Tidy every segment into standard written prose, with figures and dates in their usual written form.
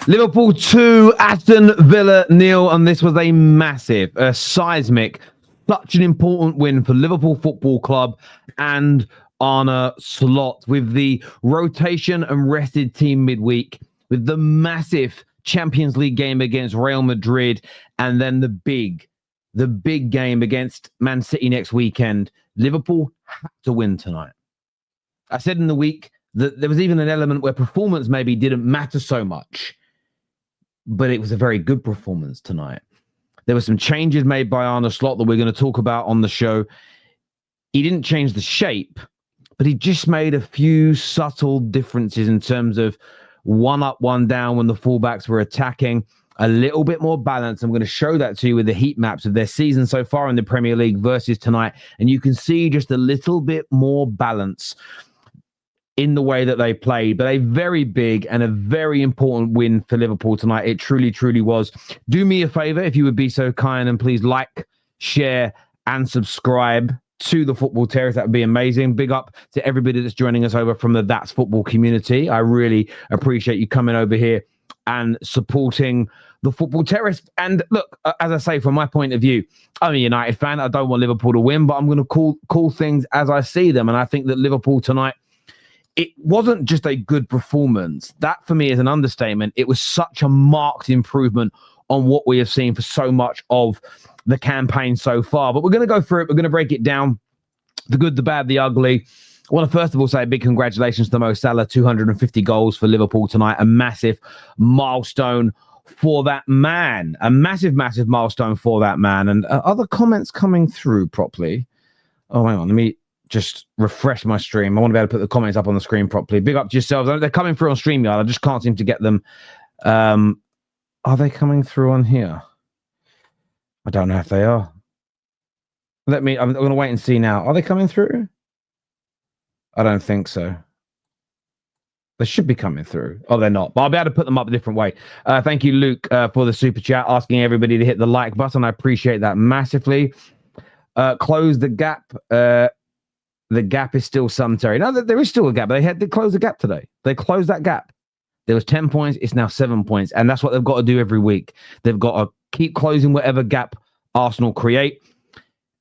Liverpool 2, Aston Villa 0, and this was a massive, seismic, such an important win for Liverpool Football Club and Arne Slot, with the rotation and rested team midweek, with the massive Champions League game against Real Madrid, and then the big game against Man City next weekend. Liverpool had to win tonight. I said in the week that there was even an element where performance maybe didn't matter so much, but it was a very good performance tonight. There were some changes made by Arne Slot that we're going to talk about on the show. He didn't change the shape, but he just made a few subtle differences in terms of one up, one down when the fullbacks were attacking, a little bit more balance. I'm going to show that to you with the heat maps of their season so far in the Premier League versus tonight. And you can see just a little bit more balance in the way that they played, but a very big and a very important win for Liverpool tonight. It truly, truly was. Do me a favor, if you would be so kind, and please like, share, and subscribe to the Football Terrace. That would be amazing. Big up to everybody that's joining us over from the That's Football community. I really appreciate you coming over here and supporting the Football Terrace. And look, as I say, from my point of view, I'm a United fan. I don't want Liverpool to win, but I'm going to call things as I see them. And I think that Liverpool tonight, it wasn't just a good performance. That, for me, is an understatement. It was such a marked improvement on what we have seen for so much of the campaign so far. But we're going to go through it. We're going to break it down. The good, the bad, the ugly. I want to first of all say a big congratulations to Mo Salah. 250 goals for Liverpool tonight. A massive milestone for that man. A massive, massive milestone for that man. And other comments coming through properly. Oh, hang on. Let me just refresh my stream. I want to be able to put the comments up on the screen properly. Big up to yourselves. They're coming through on StreamYard. I just can't seem to get them. Are they coming through on here? I don't know if they are. I'm going to wait and see now. Are they coming through? I don't think so. They should be coming through. Oh, they're not. But I'll be able to put them up a different way. Thank you, Luke, for the super chat, asking everybody to hit the like button. I appreciate that massively. Close the gap. The gap is still solitary. No, there is still a gap. They had to close the gap today. They closed that gap. There was 10 points. It's now 7 points. And that's what they've got to do every week. They've got to keep closing whatever gap Arsenal create.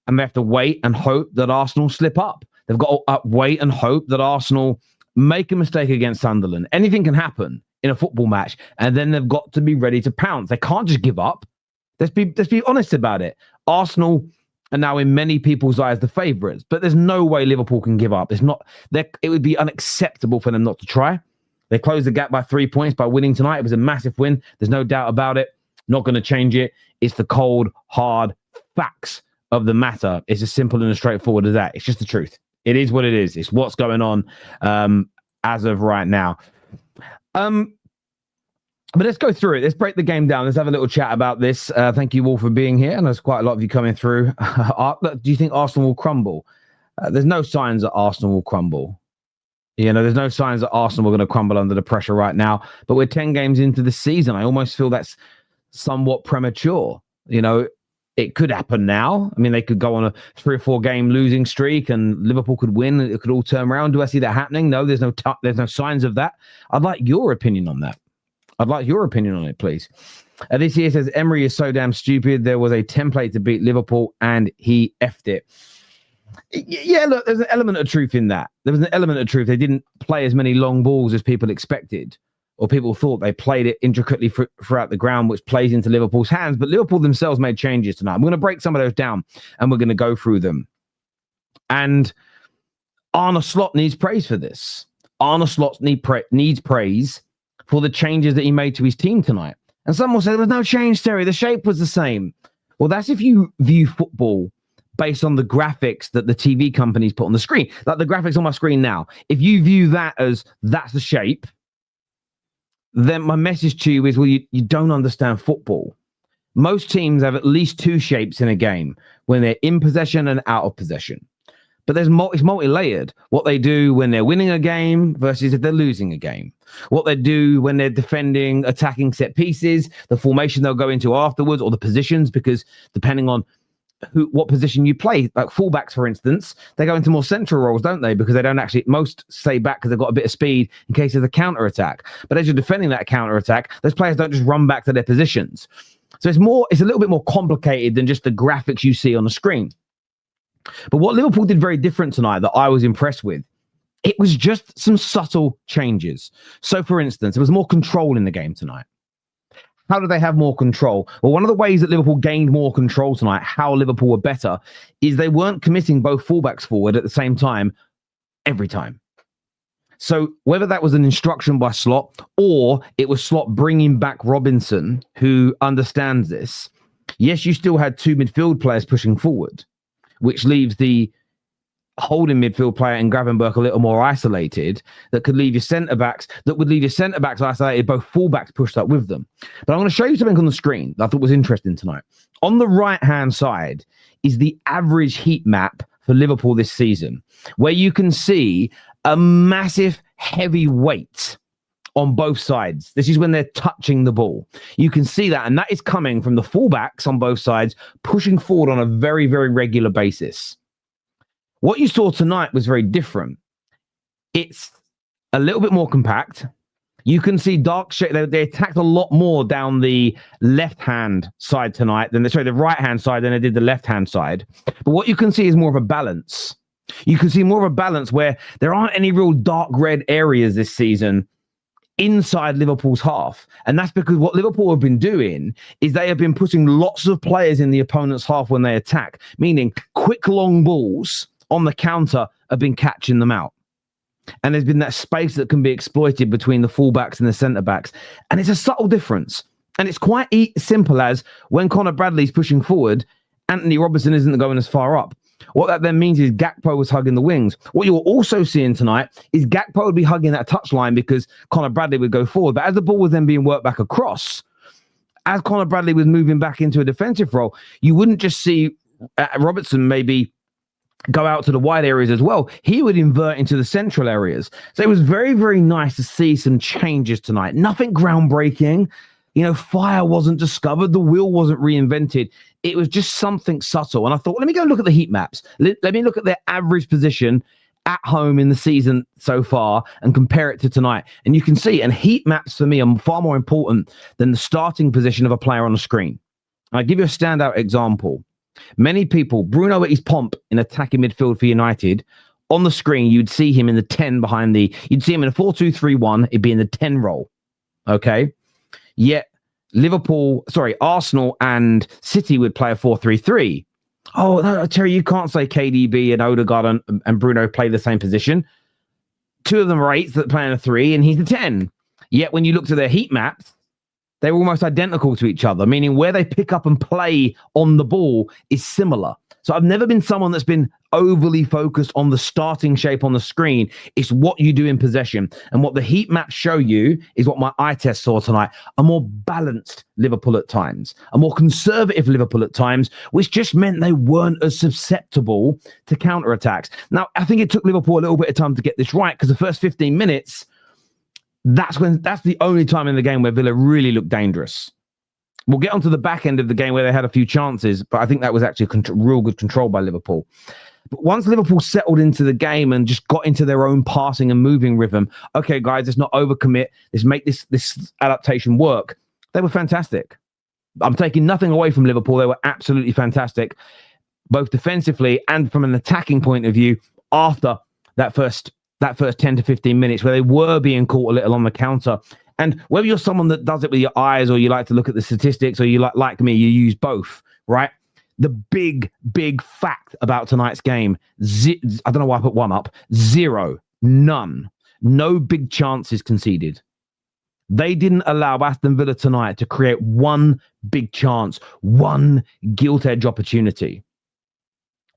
And they have to wait and hope that Arsenal slip up. They've got to wait and hope that Arsenal make a mistake against Sunderland. Anything can happen in a football match. And then they've got to be ready to pounce. They can't just give up. Let's be honest about it. Arsenal are now in many people's eyes the favourites, but there's no way Liverpool can give up. It would be unacceptable for them not to try. They closed the gap by 3 points by winning tonight. It was a massive win. There's no doubt about it. Not going to change it. It's the cold, hard facts of the matter. It's as simple and as straightforward as that. It's just the truth. It is what it is. It's what's going on as of right now. But let's go through it. Let's break the game down. Let's have a little chat about this. Thank you all for being here. And there's quite a lot of you coming through. Do you think Arsenal will crumble? There's no signs that Arsenal will crumble. You know, there's no signs that Arsenal are going to crumble under the pressure right now. But we're 10 games into the season. I almost feel that's somewhat premature. You know, it could happen now. I mean, they could go on a 3 or 4 game losing streak and Liverpool could win. It could all turn around. Do I see that happening? No, there's no signs of that. I'd like your opinion on that. I'd like your opinion on it, please. This here says, Emery is so damn stupid. There was a template to beat Liverpool and he effed it. Yeah, look, there's an element of truth in that. There was an element of truth. They didn't play as many long balls as people expected, or people thought. They played it intricately throughout the ground, which plays into Liverpool's hands. But Liverpool themselves made changes tonight. I'm going to break some of those down and we're going to go through them. And Arne Slot needs praise for this. Arne Slot needs praise for the changes that he made to his team tonight. And some will say, there was no change, Terry. The shape was the same. Well, that's if you view football based on the graphics that the TV companies put on the screen. Like the graphics on my screen now. If you view that as that's the shape, then my message to you is, well, you don't understand football. Most teams have at least 2 shapes in a game when they're in possession and out of possession. But it's multi-layered. What they do when they're winning a game versus if they're losing a game. What they do when they're defending, attacking set pieces, the formation they'll go into afterwards, or the positions, because depending on what position you play. Like fullbacks, for instance, they go into more central roles, don't they? Because they don't actually, most stay back because they've got a bit of speed in case of the counter attack. But as you're defending that counter attack, those players don't just run back to their positions. So it's a little bit more complicated than just the graphics you see on the screen. But what Liverpool did very different tonight that I was impressed with, it was just some subtle changes. So, for instance, there was more control in the game tonight. How do they have more control? Well, one of the ways that Liverpool gained more control tonight, how Liverpool were better, is they weren't committing both fullbacks forward at the same time every time. So whether that was an instruction by Slot or it was Slot bringing back Robinson, who understands this, yes, you still had two midfield players pushing forward, which leaves the holding midfield player and Gravenberch a little more isolated, that could leave your centre-backs, isolated, both full-backs pushed up with them. But I'm going to show you something on the screen that I thought was interesting tonight. On the right-hand side is the average heat map for Liverpool this season, where you can see a massive heavy weight on both sides. This is when they're touching the ball. You can see that, and that is coming from the full-backs on both sides, pushing forward on a very, very regular basis. What you saw tonight was very different. It's a little bit more compact. You can see dark shade. They attacked a lot more down the left-hand side tonight the right-hand side than they did the left-hand side. But what you can see is more of a balance. You can see more of a balance where there aren't any real dark red areas this season inside Liverpool's half. And that's because what Liverpool have been doing is they have been putting lots of players in the opponent's half when they attack, meaning quick long balls on the counter have been catching them out. And there's been that space that can be exploited between the fullbacks and the centre-backs. And it's a subtle difference. And it's quite simple as when Conor Bradley's pushing forward, Anthony Robinson isn't going as far up. What that then means is Gakpo was hugging the wings. What you're also seeing tonight is Gakpo would be hugging that touchline because Conor Bradley would go forward. But as the ball was then being worked back across, as Conor Bradley was moving back into a defensive role, you wouldn't just see Robertson maybe go out to the wide areas as well. He would invert into the central areas. So it was very, very nice to see some changes tonight. Nothing groundbreaking. Fire wasn't discovered. The wheel wasn't reinvented. It was just something subtle. And I thought, let me go look at the heat maps. Let me look at their average position at home in the season so far and compare it to tonight. And you can see, and heat maps for me are far more important than the starting position of a player on the screen. I'll give you a standout example. Many people, Bruno at his pomp in attacking midfield for United, on the screen, you'd see him in the 10 you'd see him in a 4-2-3-1, it'd be in the 10 role. Okay? Yet Arsenal and City would play a 4-3-3. Oh, no, Terry, you can't say KDB and Odegaard and Bruno play the same position. Two of them are 8s that play in a 3, and he's a 10. Yet when you look to their heat maps, they're almost identical to each other, meaning where they pick up and play on the ball is similar. So I've never been someone that's been overly focused on the starting shape on the screen. It's what you do in possession. And what the heat maps show you is what my eye test saw tonight. A more balanced Liverpool at times, a more conservative Liverpool at times, which just meant they weren't as susceptible to counterattacks. Now, I think it took Liverpool a little bit of time to get this right because the first 15 minutes, that's the only time in the game where Villa really looked dangerous. We'll get onto the back end of the game where they had a few chances, but I think that was actually real good control by Liverpool. But once Liverpool settled into the game and just got into their own passing and moving rhythm, okay, guys, let's not overcommit. Let's make this adaptation work. They were fantastic. I'm taking nothing away from Liverpool. They were absolutely fantastic, both defensively and from an attacking point of view after that first 10 to 15 minutes where they were being caught a little on the counter. And whether you're someone that does it with your eyes or you like to look at the statistics or you like me, you use both, right? The big fact about tonight's game, I don't know why I put one up, 0, none, no big chances conceded. They didn't allow Aston Villa tonight to create one big chance, one gilt-edge opportunity.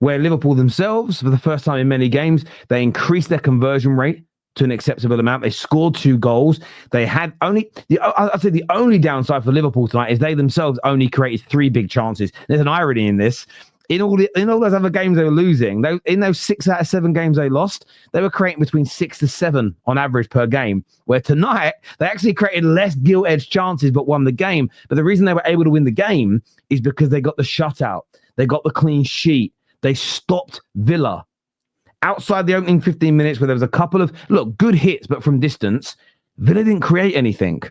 Where Liverpool themselves, for the first time in many games, they increased their conversion rate to an acceptable amount. They scored 2 goals. They had I'd say the only downside for Liverpool tonight is they themselves only created 3 big chances. There's an irony in this. In all those other games they were losing, in those 6 out of 7 games they lost, they were creating between 6 to 7 on average per game. Where tonight they actually created less gilt-edged chances but won the game. But the reason they were able to win the game is because they got the shutout, they got the clean sheet, they stopped Villa. Outside the opening 15 minutes, where there was a couple of good hits, but from distance, Villa didn't create anything,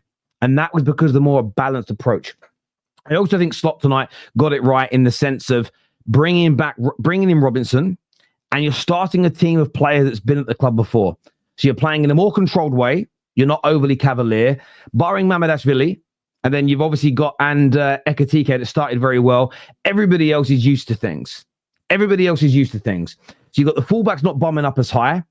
and that was because of the more balanced approach. I also think Slot tonight got it right in the sense of bringing in Robinson, and you're starting a team of players that's been at the club before. So you're playing in a more controlled way. You're not overly cavalier, barring Mamardashvili. And then you've obviously got Ekatike that started very well. Everybody else is used to things. So you've got the fullbacks not bombing up as high.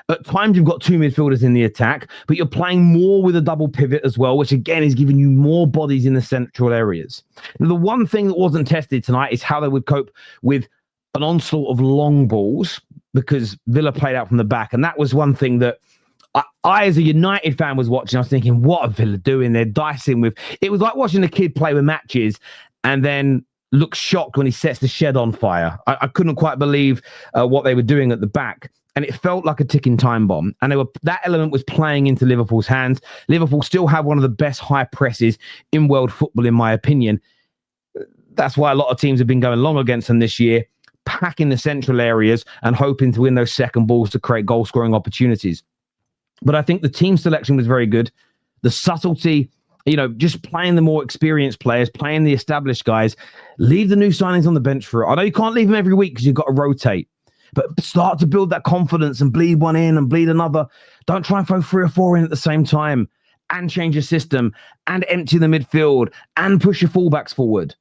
At times, you've got 2 midfielders in the attack, but you're playing more with a double pivot as well, which again is giving you more bodies in the central areas. Now, the one thing that wasn't tested tonight is how they would cope with an onslaught of long balls, because Villa played out from the back. And that was one thing that I as a United fan, was watching. I was thinking, what are Villa doing? They're dicing with... It was like watching a kid play with matches and then look shocked when he sets the shed on fire. I couldn't quite believe what they were doing at the back. And it felt like a ticking time bomb. And that element was playing into Liverpool's hands. Liverpool still have one of the best high presses in world football, in my opinion. That's why a lot of teams have been going long against them this year, packing the central areas and hoping to win those second balls to create goal-scoring opportunities. But I think the team selection was very good. The subtlety, just playing the more experienced players, playing the established guys, leave the new signings on the bench for it. I know you can't leave them every week because you've got to rotate. But start to build that confidence and bleed one in and bleed another. Don't try and throw 3 or 4 in at the same time and change your system and empty the midfield and push your fullbacks forward.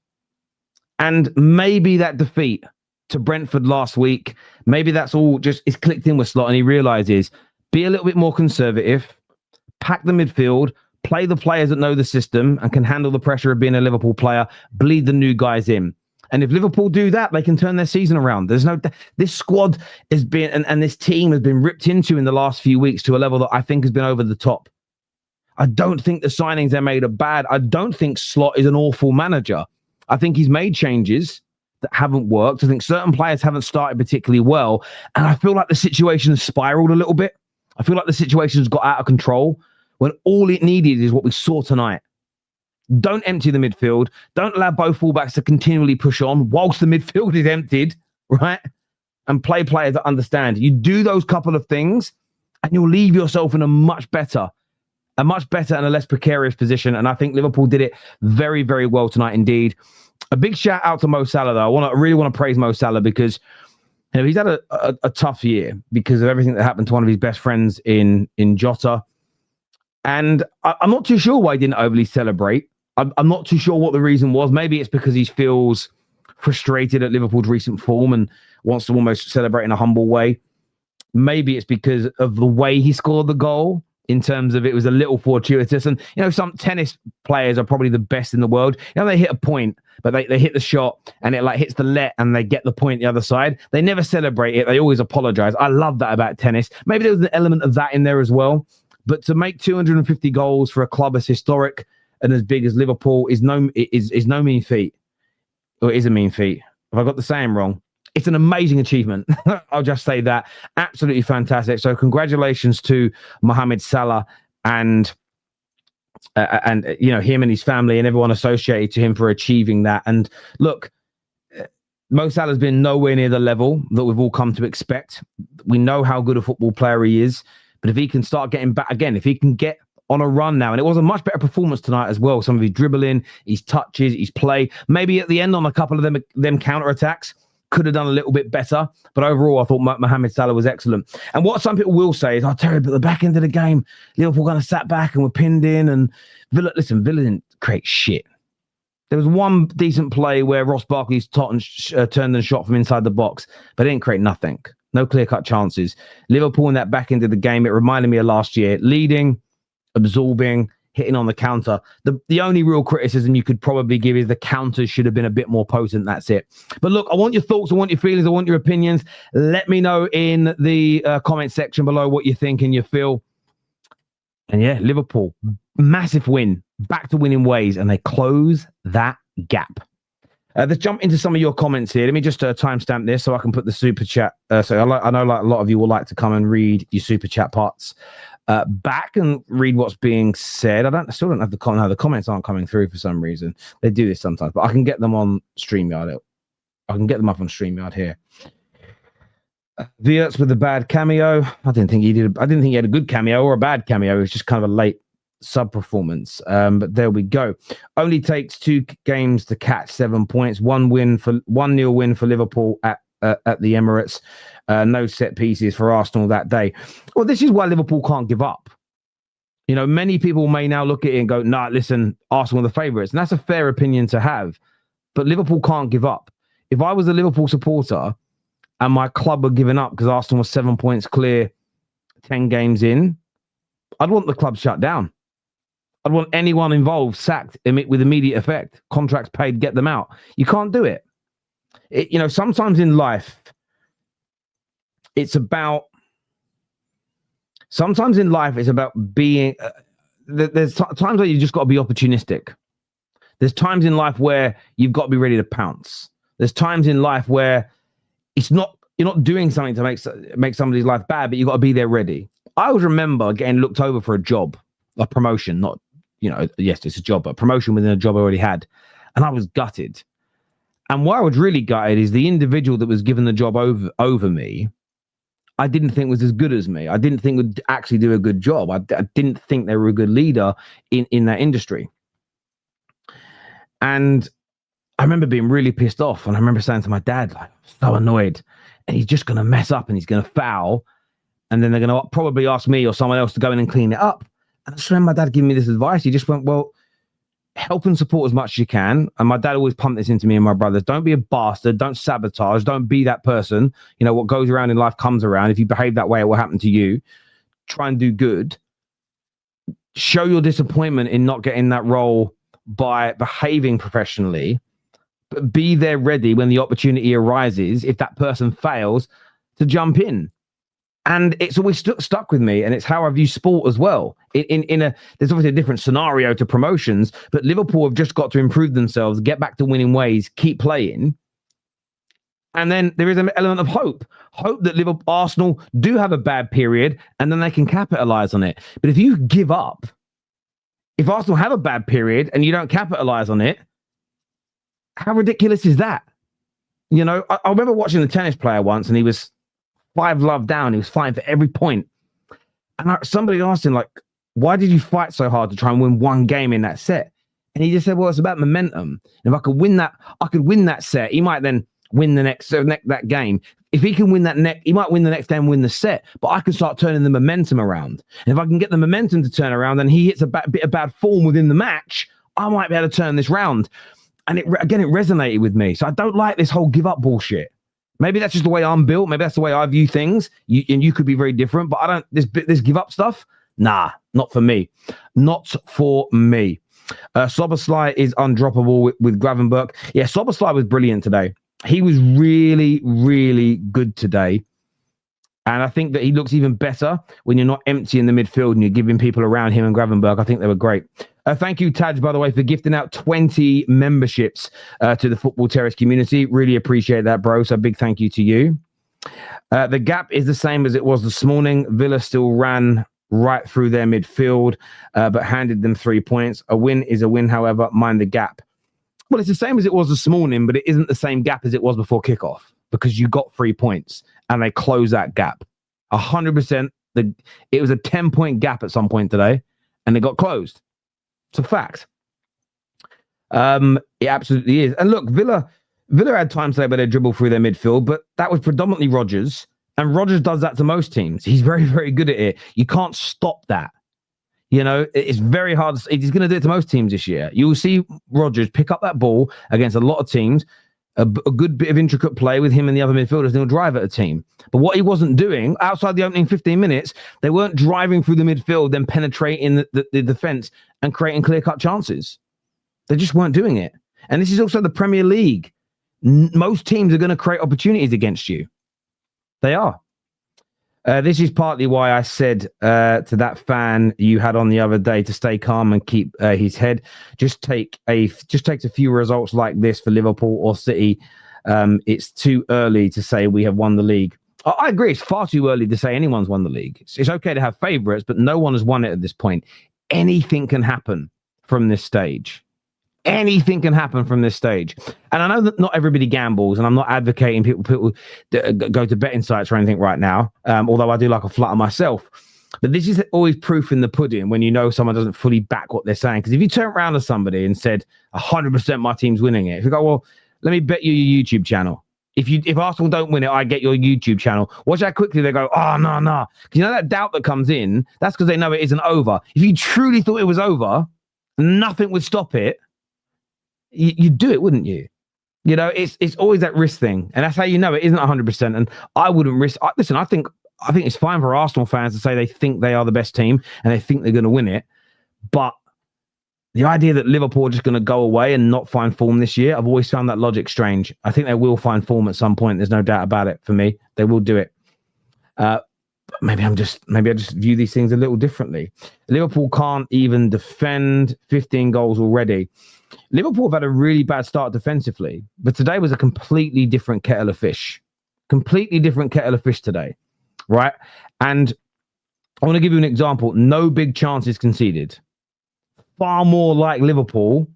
And maybe that defeat to Brentford last week, maybe that's all just is clicked in with Slot, and he realizes be a little bit more conservative, pack the midfield, play the players that know the system and can handle the pressure of being a Liverpool player, bleed the new guys in. And if Liverpool do that, they can turn their season around. This squad has been, and this team has been ripped into in the last few weeks to a level that I think has been over the top. I don't think the signings they made are bad. I don't think Slot is an awful manager. I think he's made changes that haven't worked. I think certain players haven't started particularly well. And I feel like the situation has spiraled a little bit. I feel like the situation's got out of control when all it needed is what we saw tonight. Don't empty the midfield. Don't allow both fullbacks to continually push on whilst the midfield is emptied, right? And play players that understand. You do those couple of things and you'll leave yourself in a much better and a less precarious position. And I think Liverpool did it very, very well tonight indeed. A big shout out to Mo Salah, though. I really want to praise Mo Salah because he's had a tough year because of everything that happened to one of his best friends in Jota. And I'm not too sure why he didn't overly celebrate. I'm not too sure what the reason was. Maybe it's because he feels frustrated at Liverpool's recent form and wants to almost celebrate in a humble way. Maybe it's because of the way he scored the goal, in terms of it was a little fortuitous. And, some tennis players are probably the best in the world. They hit a point, but they hit the shot and it hits the net and they get the point the other side. They never celebrate it. They always apologize. I love that about tennis. Maybe there was an element of that in there as well. But to make 250 goals for a club as historic and as big as Liverpool is no mean feat. Or it is a mean feat. If I got the saying wrong, it's an amazing achievement. I'll just say that. Absolutely fantastic. So congratulations to Mohamed Salah and him and his family and everyone associated to him for achieving that. And look, Mo Salah's been nowhere near the level that we've all come to expect. We know how good a football player he is, but if he can start getting back again, if he can get on a run now, and it was a much better performance tonight as well. Some of his dribbling, his touches, his play, maybe at the end on a couple of them counter-attacks, could have done a little bit better. But overall, I thought Mohamed Salah was excellent. And what some people will say is, Terry, but the back end of the game, Liverpool kind of sat back and were pinned in. And Villa didn't create shit. There was one decent play where Ross Barkley's turned and shot from inside the box, but they didn't create nothing. No clear-cut chances. Liverpool in that back end of the game, it reminded me of last year. Leading, absorbing, hitting on the counter. The only real criticism you could probably give is the counters should have been a bit more potent. That's it. But look, I want your thoughts. I want your feelings. I want your opinions. Let me know in the comment section below what you think and you feel. And yeah, Liverpool, massive win, back to winning ways, and they close that gap. Let's jump into some of your comments here. Let me just timestamp this so I can put the super chat. I know like a lot of you will like to come and read your super chat parts back and read what's being said. I still don't have the comment. No, the comments aren't coming through for some reason. They do this sometimes, but I can get them on StreamYard. I can get them up on StreamYard here. Viertz with a bad cameo. I didn't think he had a good cameo or a bad cameo. It was just kind of a late sub performance. But there we go. Only takes 2 games to catch 7 points. 1-0 win for Liverpool at the Emirates. No set pieces for Arsenal that day. Well, this is why Liverpool can't give up. You know, many people may now look at it and go, "Nah, listen, Arsenal are the favourites," and that's a fair opinion to have. But Liverpool can't give up. If I was a Liverpool supporter and my club were giving up because Arsenal was 7 points clear, 10 games in, I'd want the club shut down. I'd want anyone involved sacked with immediate effect. Contracts paid, get them out. You can't do it. You know, sometimes in life, it's about being. There's times where you just got to be opportunistic. There's times in life where you've got to be ready to pounce. There's times in life where you're not doing something to make somebody's life bad, but you've got to be there ready. I always remember getting looked over for a job, a promotion, not, yes, it's a job, but promotion within a job I already had. And I was gutted. And why I was really gutted is the individual that was given the job over me, I didn't think was as good as me. I didn't think would actually do a good job. I didn't think they were a good leader in that industry. And I remember being really pissed off. And I remember saying to my dad, like, so annoyed. And he's just going to mess up and he's going to foul. And then they're going to probably ask me or someone else to go in and clean it up. And I just remember my dad giving me this advice. He just went, well, help and support as much as you can. And my dad always pumped this into me and my brothers. Don't be a bastard. Don't sabotage. Don't be that person. You know, what goes around in life comes around. If you behave that way, it will happen to you. Try and do good. Show your disappointment in not getting that role by behaving professionally. But be there ready when the opportunity arises, if that person fails, to jump in. And it's always stuck with me, and it's how I view sport as well. There's obviously a different scenario to promotions, but Liverpool have just got to improve themselves, get back to winning ways, keep playing. And then there is an element of hope that Arsenal do have a bad period, and then they can capitalize on it. But if you give up, if Arsenal have a bad period and you don't capitalize on it, how ridiculous is that? You know, I remember watching a tennis player once, and he was 5 love down. He was fighting for every point. And somebody asked him, like, why did you fight so hard to try and win one game in that set? And he just said, well, it's about momentum. And if I could win that set. He might then win the that game. If he can win he might win the next game, win the set. But I can start turning the momentum around. And if I can get the momentum to turn around, and he hits a bit of bad form within the match, I might be able to turn this round. And it resonated with me. So I don't like this whole give up bullshit. Maybe that's just the way I'm built. Maybe that's the way I view things. You could be very different, but I don't. This give up stuff. Nah, not for me. Not for me. Soboslai is undroppable with Gravenberch. Yeah, Soboslai was brilliant today. He was really, really good today. And I think that he looks even better when you're not empty in the midfield and you're giving people around him and Gravenberch. I think they were great. Thank you, Taj, by the way, for gifting out 20 memberships to the Football Terrace community. Really appreciate that, bro. So big thank you to you. The gap is the same as it was this morning. Villa still ran right through their midfield, but handed them 3 points. A win is a win, however, mind the gap. Well, it's the same as it was this morning, but it isn't the same gap as it was before kickoff because you got 3 points and they closed that gap. 100%. It was a 10-point gap at some point today and it got closed. It's a fact. It absolutely is. And look, Villa had times today where they dribble through their midfield, but that was predominantly Rodgers. And Rodgers does that to most teams. He's very, very good at it. You can't stop that. You know, it's very hard. He's going to do it to most teams this year. You will see Rodgers pick up that ball against a lot of teams, a good bit of intricate play with him and the other midfielders, and he'll drive at a team. But what he wasn't doing outside the opening 15 minutes, they weren't driving through the midfield, then penetrating the defense and creating clear-cut chances. They just weren't doing it. And this is also the Premier League. Most teams are going to create opportunities against you. They are. This is partly why I said to that fan you had on the other day to stay calm and keep his head. Just takes a few results like this for Liverpool or City. It's too early to say we have won the league. I agree. It's far too early to say anyone's won the league. It's okay to have favourites, but no one has won it at this point. Anything can happen from this stage. Anything can happen from this stage. And I know that not everybody gambles, and I'm not advocating people go to betting sites or anything right now, although I do like a flutter myself. But this is always proof in the pudding when you know someone doesn't fully back what they're saying. Because if you turn around to somebody and said, 100% my team's winning it, if you go, well, let me bet you your YouTube channel. If Arsenal don't win it, I get your YouTube channel. Watch how quickly they go, oh, no. Because you know that doubt that comes in, that's because they know it isn't over. If you truly thought it was over, nothing would stop it. You'd do it, wouldn't you? You know, it's always that risk thing. And that's how you know it isn't 100%. And I wouldn't risk. Listen, I think it's fine for Arsenal fans to say they think they are the best team and they think they're going to win it. But the idea that Liverpool are just going to go away and not find form this year, I've always found that logic strange. I think they will find form at some point. There's no doubt about it for me. They will do it. Maybe I just view these things a little differently. Liverpool can't even defend. 15 goals already. Liverpool have had a really bad start defensively, but today was a completely different kettle of fish. Completely different kettle of fish today, right? And I want to give you an example. No big chances conceded. Far more like Liverpool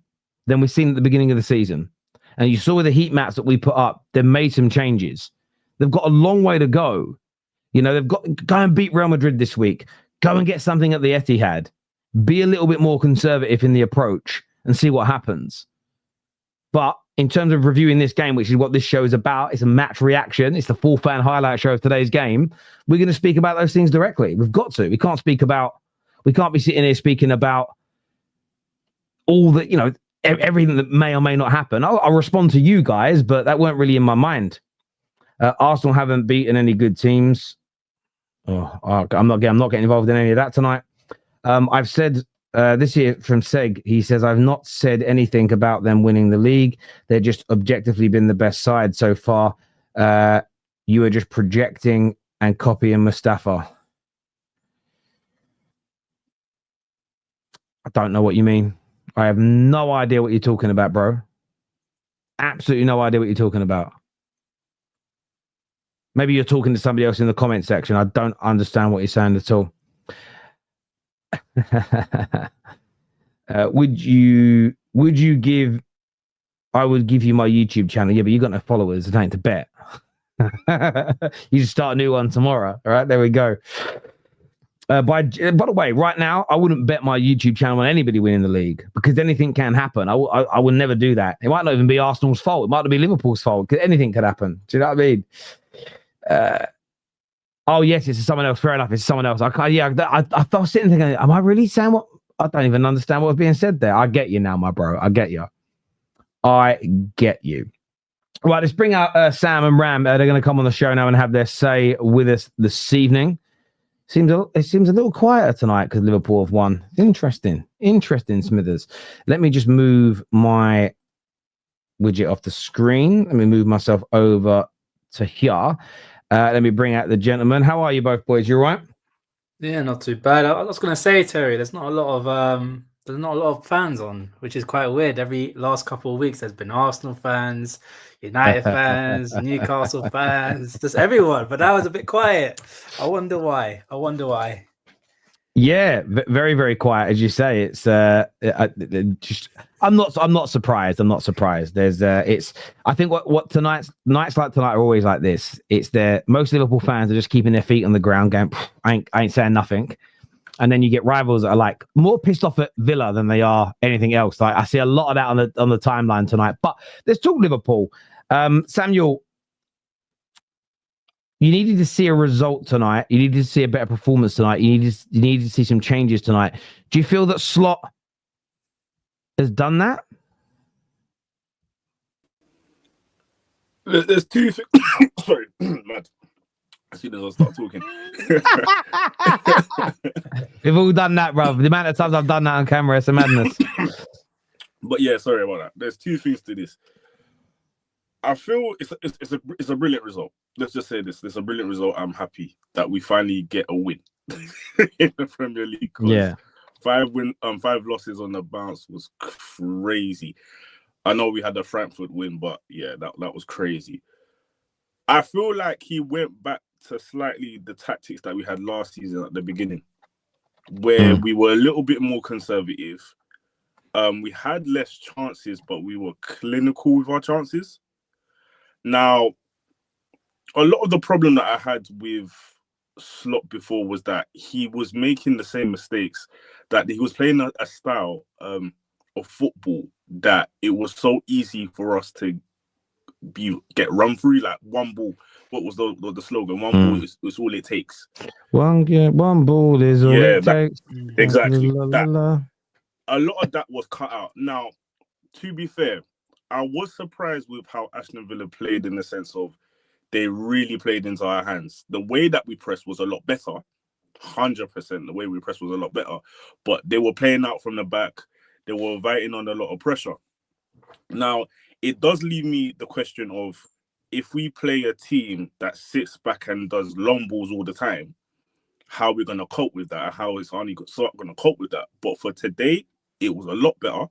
than we've seen at the beginning of the season. And you saw with the heat maps that we put up, they've made some changes. They've got a long way to go. You know, they've got go and beat Real Madrid this week. Go and get something at the Etihad. Be a little bit more conservative in the approach and see what happens. But in terms of reviewing this game, which is what this show is about, it's a match reaction. It's the full fan highlight show of today's game. We're going to speak about those things directly. We've got to. We can't be sitting here speaking about all the, you know, everything that may or may not happen. I'll respond to you guys, but that weren't really in my mind. Arsenal haven't beaten any good teams. I'm not getting involved in any of that tonight. I've said this here from Seg. He says, I've not said anything about them winning the league. They're just objectively been the best side so far. You are just projecting and copying Mustafa. I don't know what you mean. I have no idea what you're talking about, bro. Absolutely no idea what you're talking about. Maybe you're talking to somebody else in the comment section. I don't understand what you're saying at all. Would you give? I would give you my YouTube channel. Yeah, but you got no followers. It ain't to bet. You just start a new one tomorrow. All right, there we go. By the way, right now, I wouldn't bet my YouTube channel on anybody winning the league because anything can happen. I would never do that. It might not even be Arsenal's fault. It might not be Liverpool's fault because anything could happen. Do you know what I mean? Oh yes, it's someone else. Fair enough, it's someone else. I was sitting thinking, am I really saying what? I don't even understand what was being said there. I get you now, my bro. I get you. Right, let's bring out Sam and Ram. They're going to come on the show now and have their say with us this evening. It seems a little quieter tonight because Liverpool have won. Interesting, Smithers. Let me just move my widget off the screen. Let me move myself over to here. Let me bring out the gentleman. How are you both, boys? You all right? Yeah, not too bad. I was going to say, Terry, there's not a lot of fans on, which is quite weird. Every last couple of weeks, there's been Arsenal fans, United fans, Newcastle fans, just everyone. But that was a bit quiet. I wonder why. Yeah, very, very quiet, as you say. It's I'm not surprised. There's I think what nights like tonight are always like this. It's most Liverpool fans are just keeping their feet on the ground, going, I ain't saying nothing. And then you get rivals that are like more pissed off at Villa than they are anything else. Like I see a lot of that on the timeline tonight. But let's talk Liverpool. Samuel, you needed to see a result tonight. You needed to see a better performance tonight. You needed to see some changes tonight. Do you feel that Slot has done that? There's two things. Sorry, mad. As soon as I start talking. We've all done that, bro. The amount of times I've done that on camera, it's a madness. But yeah, sorry about that. There's two things to this. I feel it's a brilliant result. Let's just say this. It's a brilliant result. I'm happy that we finally get a win in the Premier League. Yeah. 5 losses on the bounce was crazy. I know we had the Frankfurt win, but yeah, that was crazy. I feel like he went back to slightly the tactics that we had last season at the beginning, where we were a little bit more conservative. We had less chances, but we were clinical with our chances. Now, a lot of the problem that I had with Slot before was that he was making the same mistakes, that he was playing a style of football that it was so easy for us to get run through, like one ball. What was the slogan? One ball is all it takes. One ball is all it takes. Exactly. A lot of that was cut out. Now, to be fair, I was surprised with how Aston Villa played, in the sense of they really played into our hands. The way that we pressed was a lot better. 100%. The way we pressed was a lot better. But they were playing out from the back. They were inviting on a lot of pressure. Now, it does leave me the question of, if we play a team that sits back and does long balls all the time, how are we going to cope with that? How is Arnie going to cope with that? But for today, it was a lot better.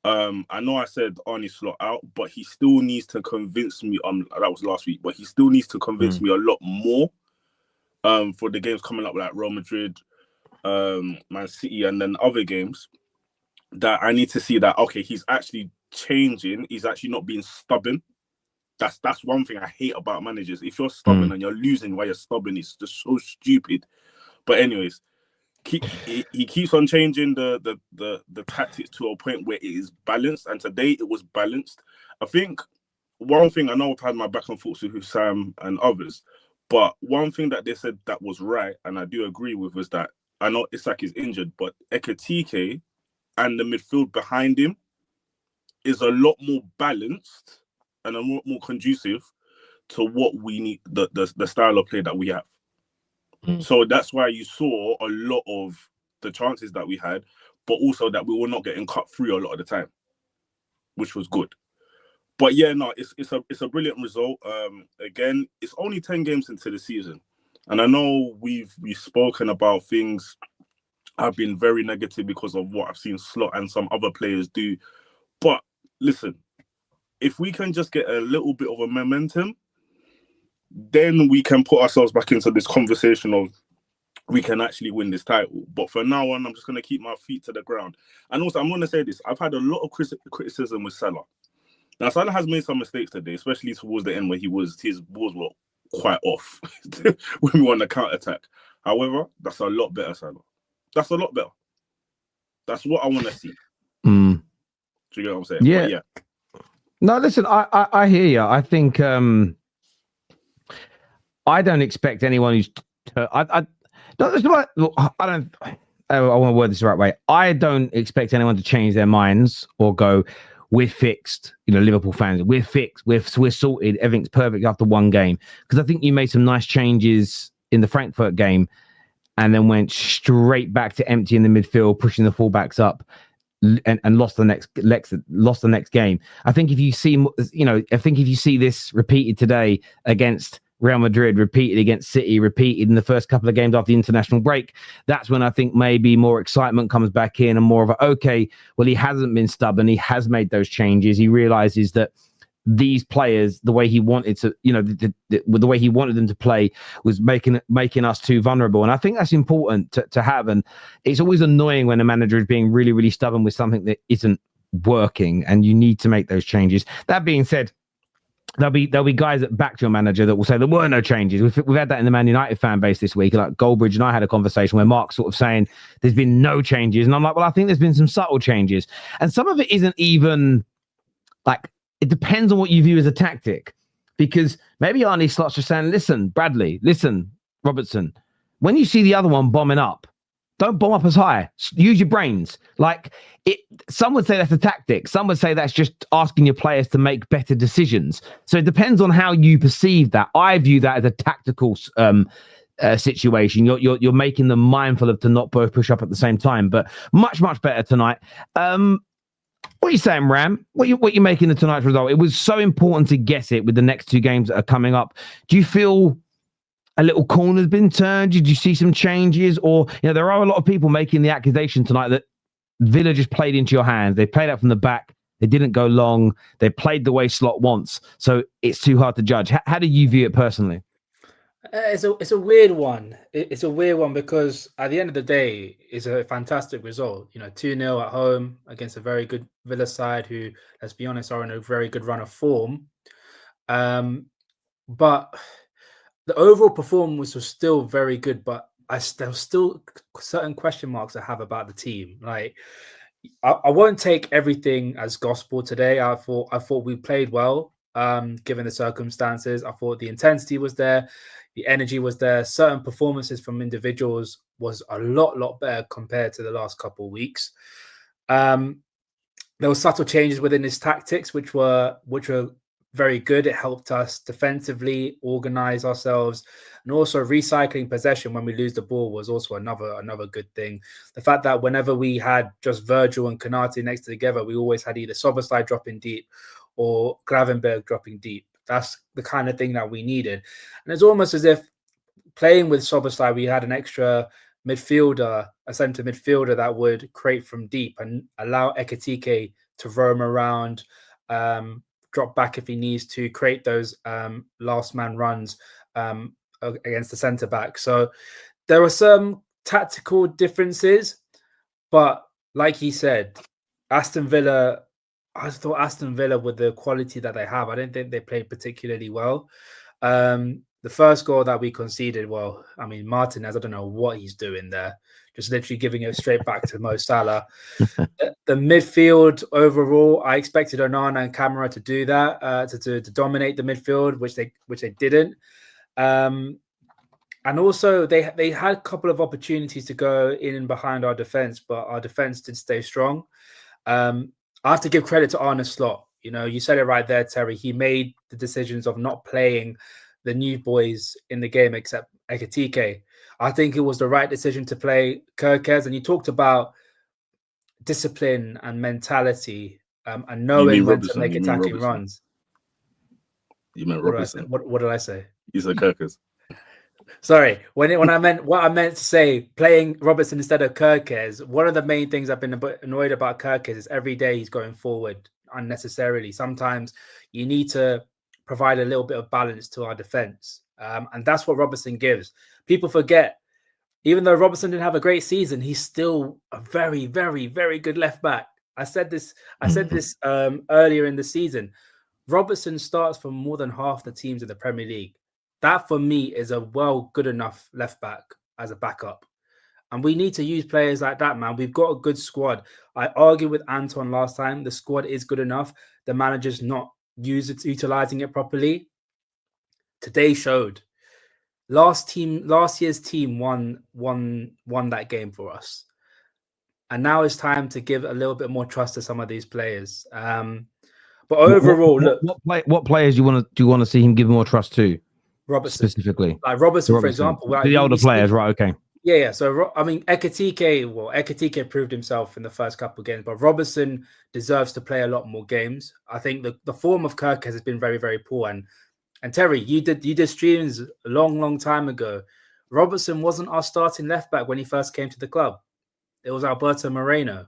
I know I said Arnie Slot out, but he still needs to convince me. That was last week, but he still needs to convince me a lot more for the games coming up, like Real Madrid, Man City, and then other games, that I need to see that, okay, he's actually changing. He's actually not being stubborn. That's one thing I hate about managers. If you're stubborn and you're losing while you're stubborn, it's just so stupid. But anyways, he keeps on changing the tactics to a point where it is balanced, and today it was balanced. I think one thing, I know I've had my back and forth with Husam and others, but one thing that they said that was right, and I do agree with, was that, I know Isak is injured, but Ekitike and the midfield behind him is a lot more balanced and a lot more conducive to what we need, the style of play that we have. So that's why you saw a lot of the chances that we had, but also that we were not getting cut through a lot of the time, which was good. But yeah, no, it's a brilliant result. Again, it's only 10 games into the season, and I know we've spoken about things. I've been very negative because of what I've seen Slot and some other players do. But listen, if we can just get a little bit of a momentum, then we can put ourselves back into this conversation of we can actually win this title. But for now on, I'm just going to keep my feet to the ground. And also, I'm going to say this. I've had a lot of criticism with Salah. Now, Salah has made some mistakes today, especially towards the end where his balls were quite off when we were on the counter-attack. However, that's a lot better, Salah. That's a lot better. That's what I want to see. Do you get what I'm saying? Yeah. But yeah. No, listen, I hear you. I think I don't expect anyone who's I want to word this the right way. I don't expect anyone to change their minds or go, we're fixed. Liverpool fans, we're fixed. We're sorted. Everything's perfect after one game. Because I think you made some nice changes in the Frankfurt game, and then went straight back to empty in the midfield, pushing the fullbacks up, and lost the next game. I think if you see this repeated today against Real Madrid, repeated against City, repeated in the first couple of games after the international break, that's when I think maybe more excitement comes back in, and more of okay, well, he hasn't been stubborn. He has made those changes. He realizes that these players, the way he wanted to, the way he wanted them to play, was making us too vulnerable. And I think that's important to have. And it's always annoying when a manager is being really, really stubborn with something that isn't working, and you need to make those changes. That being said, there'll be guys that back your manager that will say there were no changes. We've had that in the Man United fan base this week. Like Goldbridge and I had a conversation where Mark's sort of saying there's been no changes, and I'm like, well, I think there's been some subtle changes, and some of it isn't even like. It depends on what you view as a tactic, because maybe Arnie Slot's just saying, listen, Bradley, listen, Robertson, when you see the other one bombing up, don't bomb up as high. Use your brains. Like some would say that's a tactic. Some would say that's just asking your players to make better decisions. So it depends on how you perceive that. I view that as a tactical situation. You're making them mindful of to not both push up at the same time, but much, much better tonight. What are you saying, Ram? What you making of tonight's result? It was so important to guess it with the next two games that are coming up. Do you feel a little corner's been turned? Did you see some changes? Or, there are a lot of people making the accusation tonight that Villa just played into your hands. They played out from the back. They didn't go long. They played the way Slot wants. So it's too hard to judge. How do you view it personally? It's a weird one. It's a weird one because at the end of the day, it's a fantastic result. 2-0 at home against a very good Villa side who, let's be honest, are in a very good run of form. But the overall performance was still very good. But there's still certain question marks I have about the team. Like, I won't take everything as gospel today. I thought we played well, given the circumstances. I thought the intensity was there. The energy was there. Certain performances from individuals was a lot better compared to the last couple of weeks. There were subtle changes within his tactics, which were very good. It helped us defensively organize ourselves, and also recycling possession when we lose the ball was also another good thing. The fact that whenever we had just Virgil and Konate next to together, we always had either Szoboszlai dropping deep or Gravenberch dropping deep. That's the kind of thing that we needed. And it's almost as if playing with Szoboszlai, we had an extra midfielder, a centre midfielder that would create from deep and allow Ekitike to roam around, drop back if he needs to, create those last man runs against the centre back. So there were some tactical differences, but like he said, I thought Aston Villa, with the quality that they have, I didn't think they played particularly well. The first goal that we conceded, Martinez, I don't know what he's doing there, just literally giving it straight back to Mo Salah. The midfield overall, I expected Onana and Camara to do that, to dominate the midfield, which they didn't. And also they had a couple of opportunities to go in and behind our defense, but our defense did stay strong. I have to give credit to Arne Slot. You said it right there, Terry. He made the decisions of not playing the new boys in the game except Ekitike. I think it was the right decision to play Kerkez. And you talked about discipline and mentality and knowing when to make attacking runs. You meant Robertson. What did I say? You said Kerkez. Sorry, what I meant to say, playing Robertson instead of Kerkez, one of the main things I've been a bit annoyed about Kerkez is every day he's going forward unnecessarily. Sometimes you need to provide a little bit of balance to our defense. And that's what Robertson gives. People forget, even though Robertson didn't have a great season, he's still a very, very, very good left back. I said this earlier in the season. Robertson starts for more than half the teams in the Premier League. That, for me, is a good enough left back as a backup. And we need to use players like that, man. We've got a good squad. I argued with Anton last time. The squad is good enough. The manager's not utilizing it properly. Today showed. Last year's team won that game for us. And now it's time to give a little bit more trust to some of these players. But overall, what players do you want to see him give more trust to? Robertson specifically, like Robertson, for example, the older players, right? Okay, yeah. So Ekitike proved himself in the first couple of games, but Robertson deserves to play a lot more games. I think the form of Kerkez has been very, very poor. And Terry, you did streams a long time ago. Robertson wasn't our starting left back when he first came to the club. It was Alberto Moreno.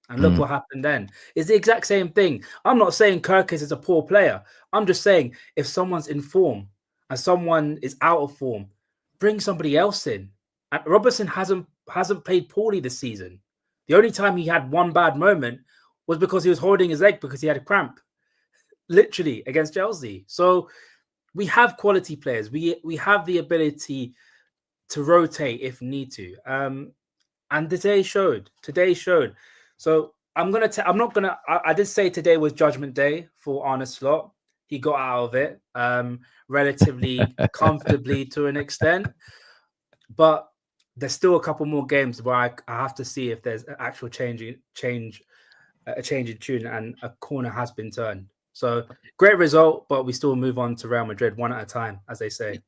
And look what happened then. It's the exact same thing. I'm not saying Kerkez is a poor player. I'm just saying if someone's in form and someone is out of form, bring somebody else in. And Robertson hasn't played poorly this season. The only time he had one bad moment was because he was holding his leg because he had a cramp, literally, against Chelsea. So we have quality players. We have the ability to rotate if need to. And today showed. So I did say today was Judgment Day for Arne Slot. He got out of it relatively comfortably to an extent. But there's still a couple more games where I have to see if there's an actual change in tune and a corner has been turned. So great result, but we still move on to Real Madrid one at a time, as they say.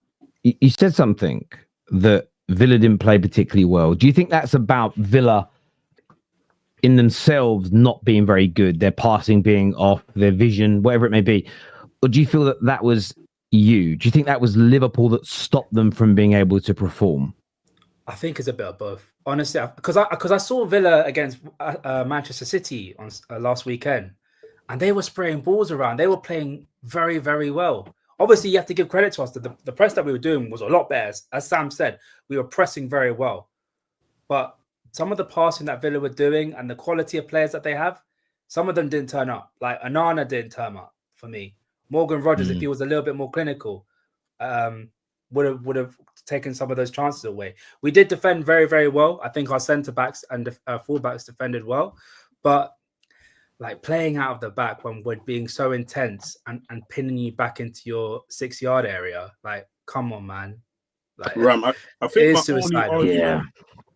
You said something that Villa didn't play particularly well. Do you think that's about Villa in themselves not being very good, their passing being off, their vision, whatever it may be? Or do you feel that that was you? Do you think that was Liverpool that stopped them from being able to perform? I think it's a bit of both, honestly. Because I saw Villa against Manchester City on last weekend, and they were spraying balls around. They were playing very, very well. Obviously, you have to give credit to us that the press that we were doing was a lot better. As Sam said, we were pressing very well. But some of the passing that Villa were doing and the quality of players that they have, some of them didn't turn up. Like Onana didn't turn up for me. Morgan Rogers, if he was a little bit more clinical, would have taken some of those chances away. We did defend very, very well. I think our centre backs and fullbacks defended well, but like playing out of the back when we're being so intense and pinning you back into your 6-yard area, like, come on, man. Like, Ram, I think my only argument.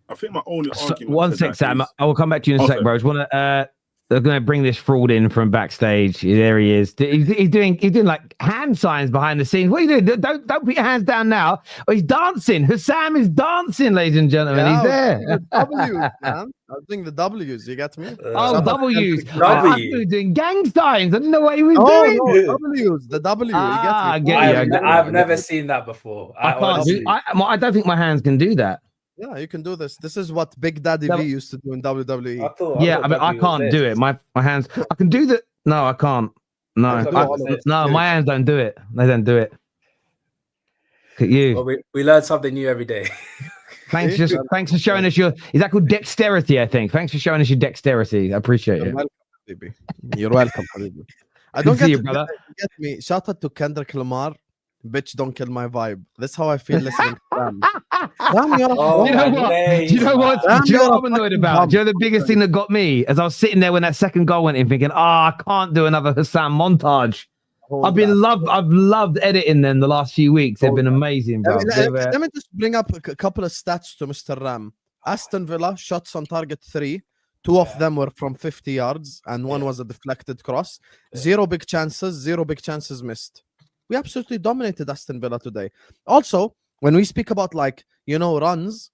I think my only argument. One sec, Sam. I will come back to you in a sec, bro. I just want to. They're going to bring this fraud in from backstage. There he is. He's doing like hand signs behind the scenes. What are you doing? Don't put your hands down now. Oh, he's dancing. Husam is dancing, ladies and gentlemen. He's there. W's, man. I was doing the W's. You get me? W's. He was doing gang signs. I didn't know what he was doing. No, W's. The W. You get me? I've never seen that before. I don't think my hands can do that. Yeah, you can do this. This is what Big Daddy V used to do in WWE. I can't do it. My hands. I can do that. No, I can't. No, my hands don't do it. They don't do it. Look at you. Well, we learn something new every day. Thanks for showing us your. Is that called dexterity? I think. Thanks for showing us your dexterity. I appreciate it. Welcome, baby. You're welcome, Habibi. I don't get get me. Shout out to Kendrick Lamar. Bitch, don't kill my vibe. That's how I feel listening to them. Do you know what I'm annoyed about? Do you know the biggest thing that got me? As I was sitting there when that second goal went in, thinking, I can't do another Husam montage. I've loved editing them the last few weeks. They've been amazing, bro. Let me just bring up a couple of stats to Mr. Ram. Aston Villa, shots on target 3. 2 of them were from 50 yards, and one was a deflected cross. 0 big chances missed. We absolutely dominated Aston Villa today. Also, when we speak about runs,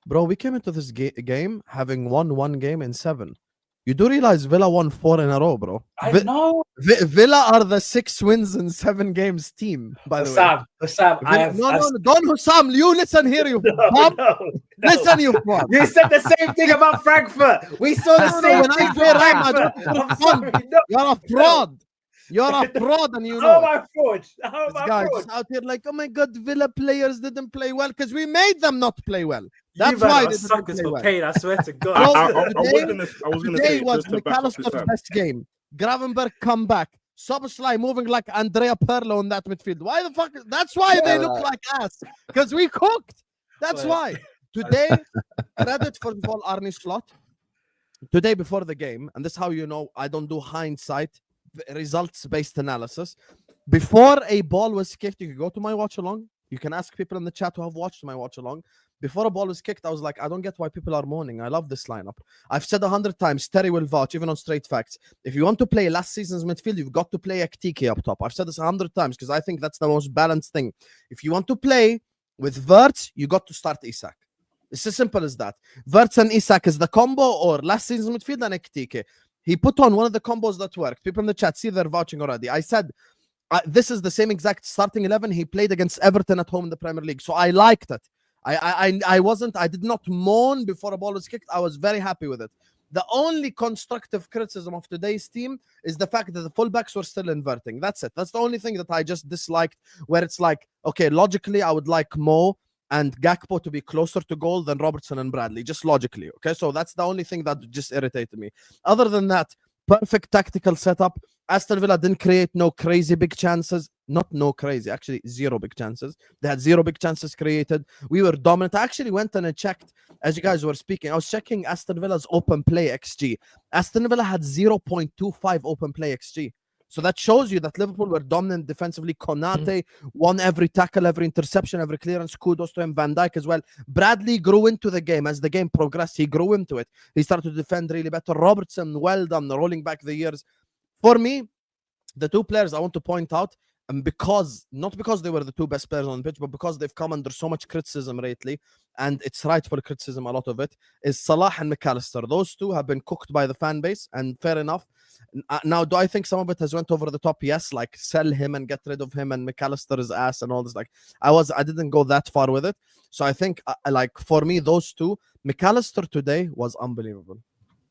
bro, we came into this game having won 1 game in 7. You do realize Villa won 4 in a row, bro. I know. Villa are the 6 wins in 7 games team, by the way. Husam, don't Husam, you listen here, you bum. Listen, you bum. You said the same thing about Frankfurt. We saw the same thing. You're a fraud. You're a fraud, and you know. How am I fraud? Guys out here like, oh my God, Villa players didn't play well because we made them not play well. That's why they didn't play well. Pain, I swear to God. Today was Mac Allister's best game. Gravenberch come back. Szoboszlai moving like Andrea Pirlo in that midfield. Why the fuck? That's why they look like ass. Because we cooked. That's why. Today, credit for Arne Slot. Today before the game, and this is how you know I don't do hindsight. Results-based analysis. Before a ball was kicked, you can go to my watch along. You can ask people in the chat who have watched my watch along. Before a ball was kicked, I was like, I don't get why people are mourning. I love this lineup. I've said 100 times, Terry will vouch, even on Straight Facts. If you want to play last season's midfield, you've got to play Ekitike up top. I've said this 100 times because I think that's the most balanced thing. If you want to play with Wirtz, you got to start Isak. It's as simple as that. Wirtz and Isak is the combo, or last season's midfield and Ekitike. He put on one of the combos that worked. People in the chat see they're vouching already. I said this is the same exact starting 11 he played against Everton at home in the Premier League. So I liked it. I did not moan before a ball was kicked. I was very happy with it. The only constructive criticism of today's team is the fact that the fullbacks were still inverting. That's it. That's the only thing that I just disliked, where it's like, okay, logically, I would like Mo and Gakpo to be closer to goal than Robertson and Bradley, just logically. Okay, so that's the only thing that just irritated me. Other than that, perfect tactical setup. Aston Villa didn't create no crazy big chances. Not no crazy, actually 0 big chances. They had 0 big chances created. We were dominant. I actually went and I checked, as you guys were speaking, I was checking Aston Villa's open play XG. Aston Villa had 0.25 open play XG. So that shows you that Liverpool were dominant defensively. Konate won every tackle, every interception, every clearance. Kudos to him. Van Dijk as well. Bradley grew into the game. As the game progressed, he grew into it. He started to defend really better. Robertson, well done, rolling back the years. For me, the 2 players I want to point out, and not because they were the two best players on the pitch, but because they've come under so much criticism lately, and it's rightful criticism, a lot of it, is Salah and Mac Allister. Those two have been cooked by the fan base, and fair enough. Now, do I think some of it has went over the top? Yes, like sell him and get rid of him and Mac Allister's ass and all this. Like I didn't go that far with it. So I think like for me, those two, Mac Allister today was unbelievable.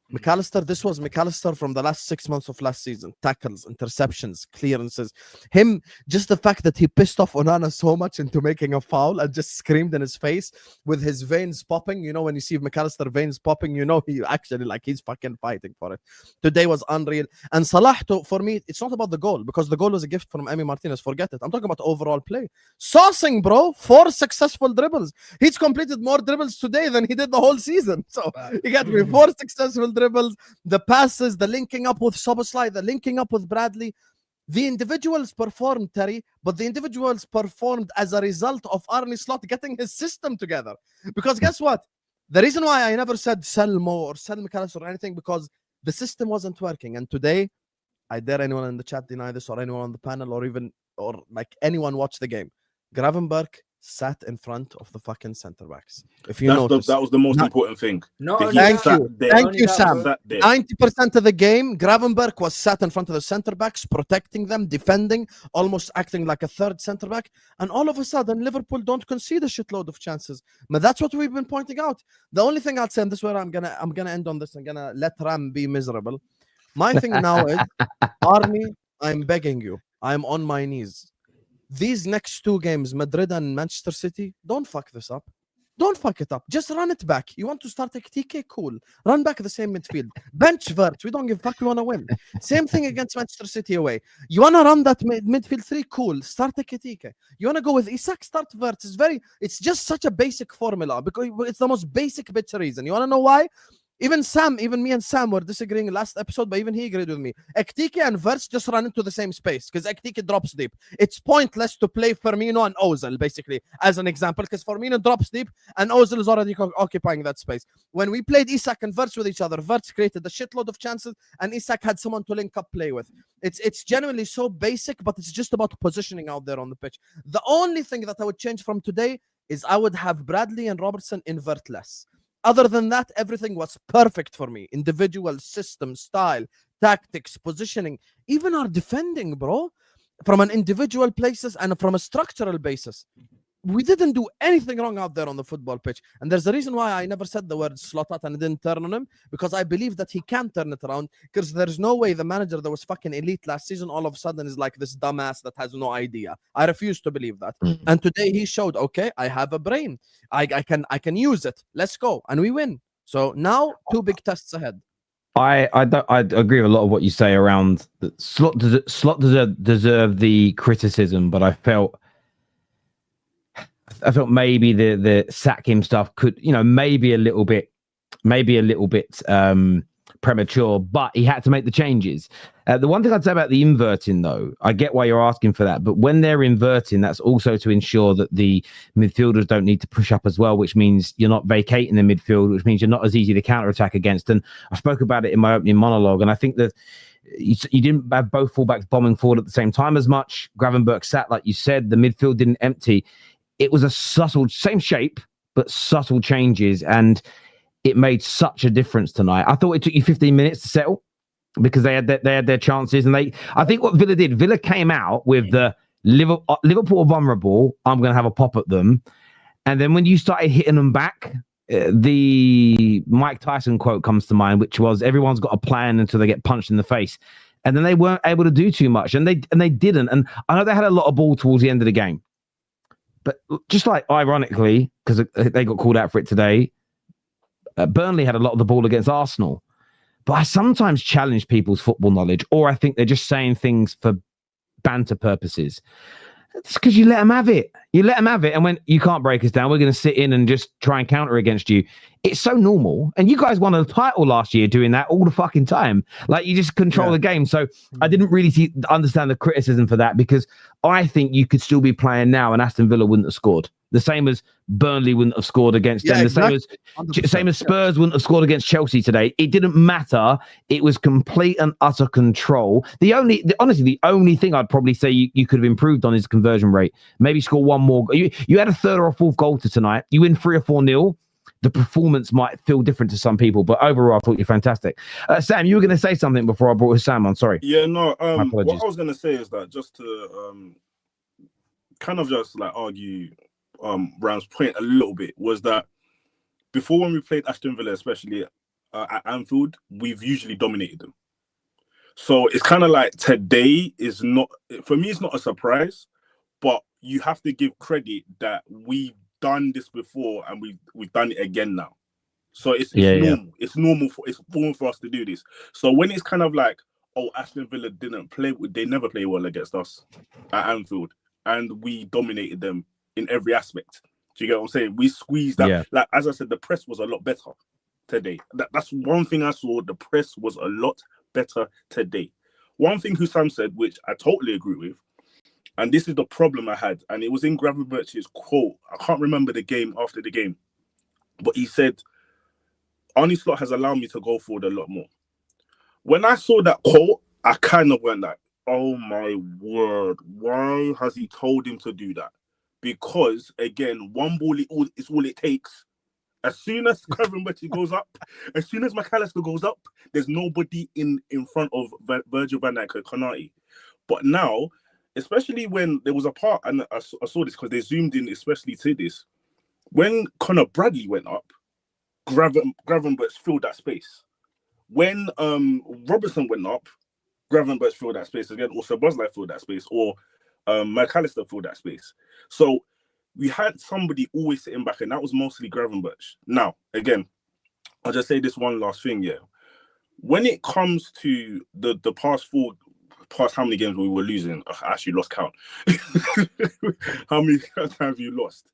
Mac Allister, this was Mac Allister from the last 6 months of last season. Tackles, interceptions, clearances. Him, just the fact that he pissed off Onana so much into making a foul and just screamed in his face with his veins popping. You know, when you see Mac Allister veins popping, you know he actually, like, he's fucking fighting for it. Today was unreal. And Salah, for me, it's not about the goal, because the goal was a gift from Emi Martinez. Forget it. I'm talking about overall play. Saucing, bro. 4 successful dribbles. He's completed more dribbles today than he did the whole season. So you got me 4 successful dribbles, the passes, the linking up with Szoboszlai, the linking up with Bradley. The individuals performed, Terry, but the individuals performed as a result of Arne Slot getting his system together. Because guess what? The reason why I never said sell Mo or sell Mac Allister or anything, because the system wasn't working. And today, I dare anyone in the chat deny this, or anyone on the panel, or like anyone watch the game. Gravenberch sat in front of the fucking centre backs. If you notice, that was the most important thing. Thank you, Sam. 90% of the game, Gravenberch was sat in front of the centre backs, protecting them, defending, almost acting like a third centre back. And all of a sudden, Liverpool don't concede a shitload of chances. But that's what we've been pointing out. The only thing I'd say, and this is where I'm gonna end on this. I'm gonna let Ram be miserable. My thing now is, Arnie, I'm begging you. I'm on my knees. These next 2 games, Madrid and Manchester City, don't fuck this up. Don't fuck it up. Just run it back. You want to start a TK? Cool. Run back the same midfield. Bench Vert. We don't give a fuck. We want to win. Same thing against Manchester City away. You want to run that midfield 3? Cool. Start a Ketike. You want to go with Isak? Start Vert. It's just such a basic formula, because it's the most basic bitch reason. You want to know why? Even me and Sam were disagreeing last episode, but even he agreed with me. Ekitike and Verts just run into the same space because Ekitike drops deep. It's pointless to play Firmino and Ozil, basically, as an example, because Firmino drops deep and Ozil is already occupying that space. When we played Isak and Verts with each other, Verts created a shitload of chances and Isak had someone to link up play with. It's genuinely so basic, but it's just about positioning out there on the pitch. The only thing that I would change from today is I would have Bradley and Robertson invert less. Other than that, everything was perfect for me. Individual, system, style, tactics, positioning, even our defending, bro. From an individual basis and from a structural basis. We didn't do anything wrong out there on the football pitch. And there's a reason why I never said the word slot out and I didn't turn on him. Because I believe that he can turn it around. Because there's no way the manager that was fucking elite last season all of a sudden is like this dumbass that has no idea. I refuse to believe that. And today he showed, okay, I have a brain. I can use it. Let's go. And we win. So now 2 big tests ahead. I agree with a lot of what you say around the slot deserve the criticism, but I felt maybe the sack him stuff could, maybe a little bit premature, but he had to make the changes. The one thing I'd say about the inverting, though, I get why you're asking for that, but when they're inverting, that's also to ensure that the midfielders don't need to push up as well, which means you're not vacating the midfield, which means you're not as easy to counter-attack against. And I spoke about it in my opening monologue, and I think that you didn't have both fullbacks bombing forward at the same time as much. Gravenberch sat, like you said, the midfield didn't empty. It was a subtle, same shape, but subtle changes, and it made such a difference tonight. I thought it took you 15 minutes to settle because they had their chances, and I think what Villa did, Villa came out with the Liverpool vulnerable. I'm going to have a pop at them, and then when you started hitting them back, the Mike Tyson quote comes to mind, which was, "Everyone's got a plan until they get punched in the face," and then they weren't able to do too much, and they didn't. And I know they had a lot of ball towards the end of the game. But just like ironically, because they got called out for it today, Burnley had a lot of the ball against Arsenal. But I sometimes challenge people's football knowledge, or I think they're just saying things for banter purposes. It's because you let them have it. You let them have it. And when you can't break us down, we're going to sit in and just try and counter against you. It's so normal. And you guys won a title last year doing that all the fucking time. Like, you just control the game. So I didn't really understand the criticism for that, because I think you could still be playing now and Aston Villa wouldn't have scored. The same as Burnley wouldn't have scored against them. Exactly. Same as Spurs wouldn't have scored against Chelsea today. It didn't matter. It was complete and utter control. Honestly, the only thing I'd probably say you could have improved on is conversion rate. Maybe score one more. You had a third or a fourth goal to tonight. You win 3 or 4-0. The performance might feel different to some people, but overall, I thought you're fantastic. Sam, you were going to say something before I brought Husam on. Sorry. Yeah, no. What I was going to say is that just to kind of just like argue Ram's point a little bit was that before, when we played Aston Villa, especially at Anfield, we've usually dominated them. So it's kind of like today is not, for me, it's not a surprise, but you have to give credit that we've done this before and we've done it again now. So it's normal. Yeah. It's normal for us to do this. So when it's kind of like, oh, Aston Villa they never play well against us at Anfield, and we dominated them in every aspect. Do you get what I'm saying? We squeezed that. Yeah. Like, as I said, the press was a lot better today. That's one thing I saw. The press was a lot better today. One thing Husam said, which I totally agree with, and this is the problem I had, and it was in Gravenberch's quote. I can't remember the game after the game, but he said, Arne Slot has allowed me to go forward a lot more. When I saw that quote, I kind of went like, oh my word, why has he told him to do that? Because, again, one ball is all it takes. As soon as Gravenberch goes up, as soon as Mac Allister goes up, there's nobody in front of Virgil van Dijk or Konate. But now, especially when there was a part, and I saw this because they zoomed in especially to this, when Conor Bradley went up, Gravenberch filled that space. When Robertson went up, Gravenberch filled that space again. Also, Bosley filled that space, or Mac Allister filled that space. So we had somebody always sitting back, and that was mostly Gravenberch. Now, again, I'll just say this one last thing, yeah. When it comes to the past how many games we were losing, I actually lost count. How many times you lost?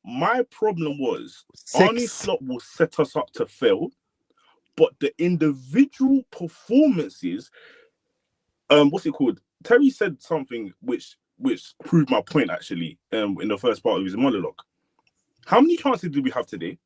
My problem was 6. Arne Slot will set us up to fail, but the individual performances, what's it called? Terry said something which proved my point actually in the first part of his monologue. How many chances did we have today,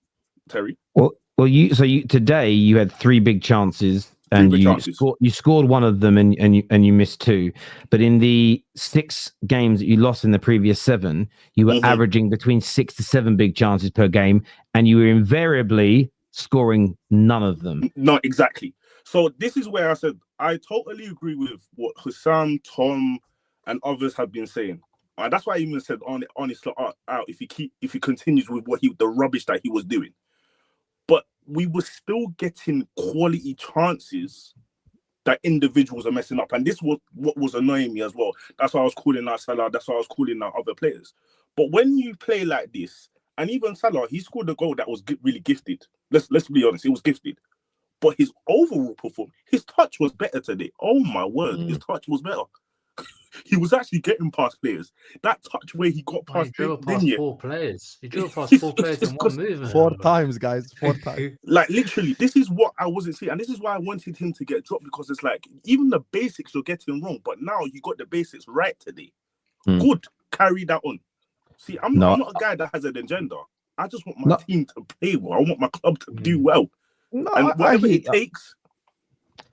Terry? Well, today you had 3 big chances. And you scored one of them, and you missed 2. But in the 6 games that you lost in the previous 7, you were averaging between 6 to 7 big chances per game, and you were invariably scoring none of them. No, exactly. So this is where I said I totally agree with what Husam, Tom, and others have been saying. That's why I even said Arne Slot out if he continues with the rubbish that he was doing. But we were still getting quality chances that individuals are messing up. And this was what was annoying me as well. That's why I was calling out Salah. That's why I was calling out other players. But when you play like this, and even Salah, he scored a goal that was really gifted. Let's be honest, it was gifted. But his overall performance, his touch was better today. Oh my word, his touch was better. He was actually getting past players. That touch where he got past, he drove past 4 players. He drove past 4 players in one movement. 4 times, guys. 4 times. Like, literally, this is what I wasn't seeing. And this is why I wanted him to get dropped, because it's like, even the basics you're getting wrong. But now you got the basics right today. Good. Carry that on. See, I'm not a guy that has an agenda. I just want my team to play well. I want my club to do well. And whatever it takes...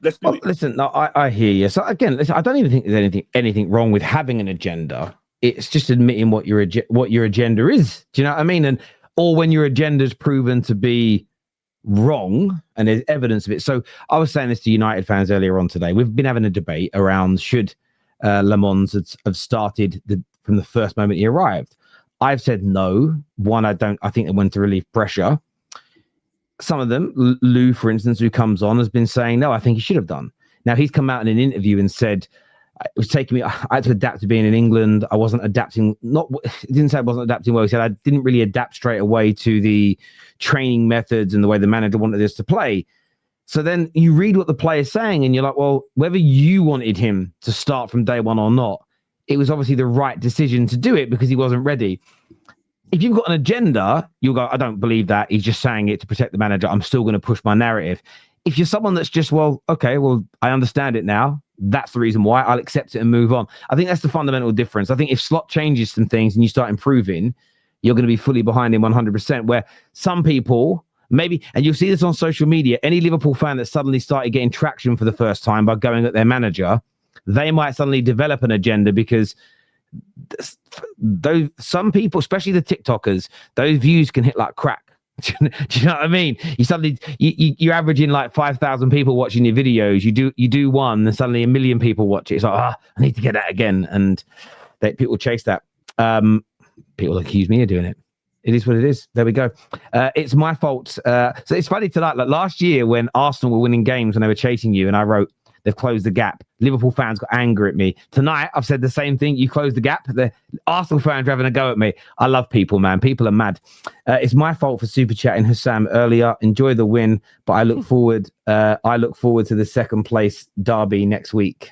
Let's do it. Listen, no, I hear you. So again, listen, I don't even think there's anything wrong with having an agenda. It's just admitting what your agenda is. Do you know what I mean? Or when your agenda is proven to be wrong and there's evidence of it. So I was saying this to United fans earlier on today. We've been having a debate around should Le Mans have started from the first moment he arrived. I've said no. One, I think it went to relieve pressure. Some of them, Lou, for instance, who comes on, has been saying, no, I think he should have done. Now, he's come out in an interview and said, it was taking me, I had to adapt to being in England. I wasn't adapting. He didn't say I wasn't adapting well. He said, I didn't really adapt straight away to the training methods and the way the manager wanted us to play. So then you read what the player's saying and you're like, well, whether you wanted him to start from day one or not, it was obviously the right decision to do it because he wasn't ready. If you've got an agenda, you'll go, I don't believe that. He's just saying it to protect the manager. I'm still going to push my narrative. If you're someone that's just, I understand it now. That's the reason why. I'll accept it and move on. I think that's the fundamental difference. I think if Slot changes some things and you start improving, you're going to be fully behind him 100%. Where some people maybe, and you'll see this on social media, any Liverpool fan that suddenly started getting traction for the first time by going at their manager, they might suddenly develop an agenda because those some people, especially the TikTokers, those views can hit like crack. Do you know what I mean? You suddenly you're averaging like 5,000 people watching your videos. You do one, and suddenly 1 million people watch it. It's like, I need to get that again, and people chase that. People accuse me of doing it. It is what it is. There we go. It's my fault. So it's funny tonight. Like last year when Arsenal were winning games when they were chasing you, and I wrote, they've closed the gap. Liverpool fans got angry at me. Tonight, I've said the same thing. You closed the gap. The Arsenal fans are having a go at me. I love people, man. People are mad. It's my fault for super chatting Husam earlier. Enjoy the win, but I look forward. I look forward to the second place derby next week.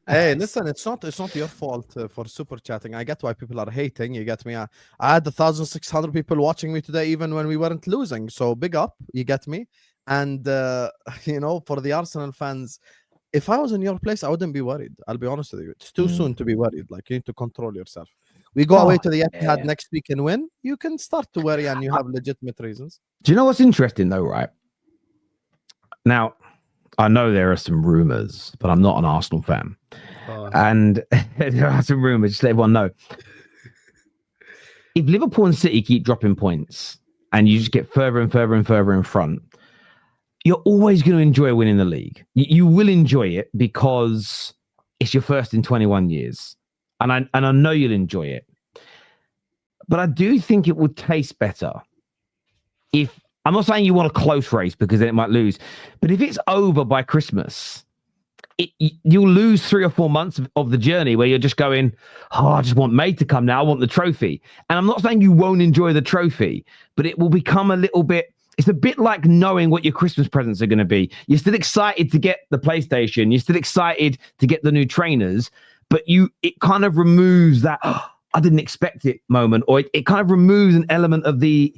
Hey, listen, it's not your fault for super chatting. I get why people are hating. You get me? I had 1,600 people watching me today, even when we weren't losing. So big up. You get me? And, for the Arsenal fans, if I was in your place, I wouldn't be worried. I'll be honest with you. It's too soon to be worried. Like, you need to control yourself. We go away to the Etihad next week and win. You can start to worry, and you have legitimate reasons. Do you know what's interesting, though, right? Now, I know there are some rumors, but I'm not an Arsenal fan. And there are some rumors, just let everyone know. If Liverpool and City keep dropping points and you just get further and further and further in front, you're always going to enjoy winning the league. You will enjoy it because it's your first in 21 years. And I know you'll enjoy it. But I do think it would taste better if, I'm not saying you want a close race because then it might lose, but if it's over by Christmas, you'll lose 3 or 4 months of the journey where you're just going, I just want May to come now. I want the trophy. And I'm not saying you won't enjoy the trophy, but it will become a little bit, it's a bit like knowing what your Christmas presents are going to be. You're still excited to get the PlayStation. You're still excited to get the new trainers, but it kind of removes that, I didn't expect it moment, or it kind of removes an element of the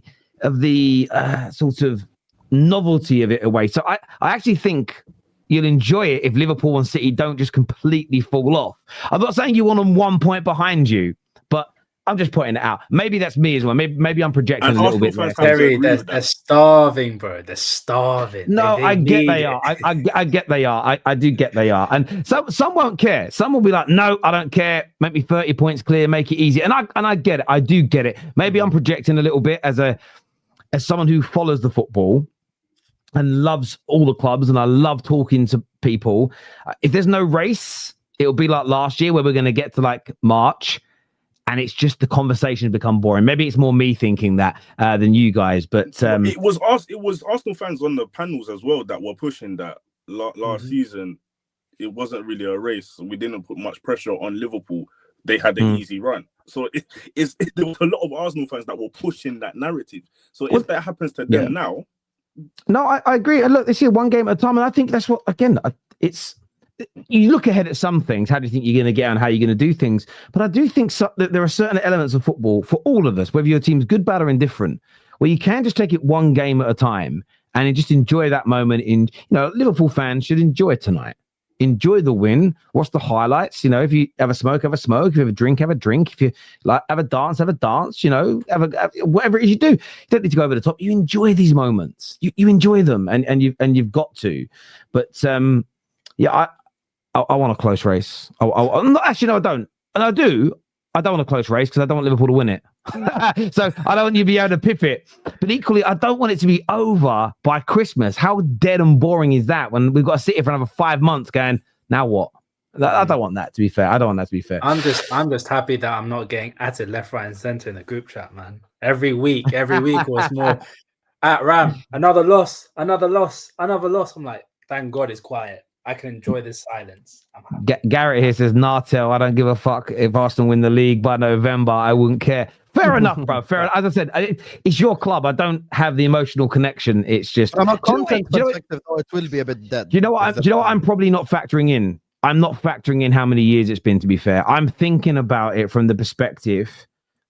sort of novelty of it away. So I actually think you'll enjoy it if Liverpool and City don't just completely fall off. I'm not saying you want them 1 point behind you, but I'm just pointing it out. Maybe that's me as well. Maybe I'm projecting a little bit. Terry, they're starving, bro. They're starving. No, I get they are. I get they are. I do get they are. And some won't care. Some will be like, no, I don't care. Make me 30 points clear. Make it easy. And I get it. I do get it. Maybe I'm projecting a little bit as someone who follows the football and loves all the clubs, and I love talking to people. If there's no race, it'll be like last year where we're going to get to like March, and it's just the conversation become boring. Maybe it's more me thinking that than you guys, but it was Arsenal fans on the panels as well that were pushing that last season. It wasn't really a race. We didn't put much pressure on Liverpool. They had an easy run. So there was a lot of Arsenal fans that were pushing that narrative. So if that happens to them now. No, I agree. And look, this is 1 game at a time. And I think that's what, again, you look ahead at some things. How do you think you're going to get on how you're going to do things? But I do think that there are certain elements of football for all of us, whether your team's good, bad, or indifferent, where you can just take it 1 game at a time and just enjoy that moment. Liverpool fans should enjoy tonight. Enjoy the win. Watch the highlights. If you have a smoke, have a smoke. If you have a drink, have a drink. If you like have a dance, have a dance. Have whatever it is you do. You don't need to go over the top. You enjoy these moments. You enjoy them, and you've got to. But I want a close race. Actually, no, I don't. And I do. I don't want a close race because I don't want Liverpool to win it. So I don't want you to be able to pip it. But equally, I don't want it to be over by Christmas. How dead and boring is that when we've got to sit here for another 5 months going, now what? I don't want that to be fair. I don't want that to be fair. I'm just happy that I'm not getting added left, right, and centre in the group chat, man. Every week was more at Ram. Another loss. I'm like, thank God it's quiet. I can enjoy this silence. Garrett here says, Nartel, I don't give a fuck if Arsenal win the league by November. I wouldn't care. Fair enough, bro. Fair enough. As I said, it's your club. I don't have the emotional connection. It's just from a content perspective, though, it will be a bit dead. Do you know what I'm probably not factoring in? I'm not factoring in how many years it's been, to be fair. I'm thinking about it from the perspective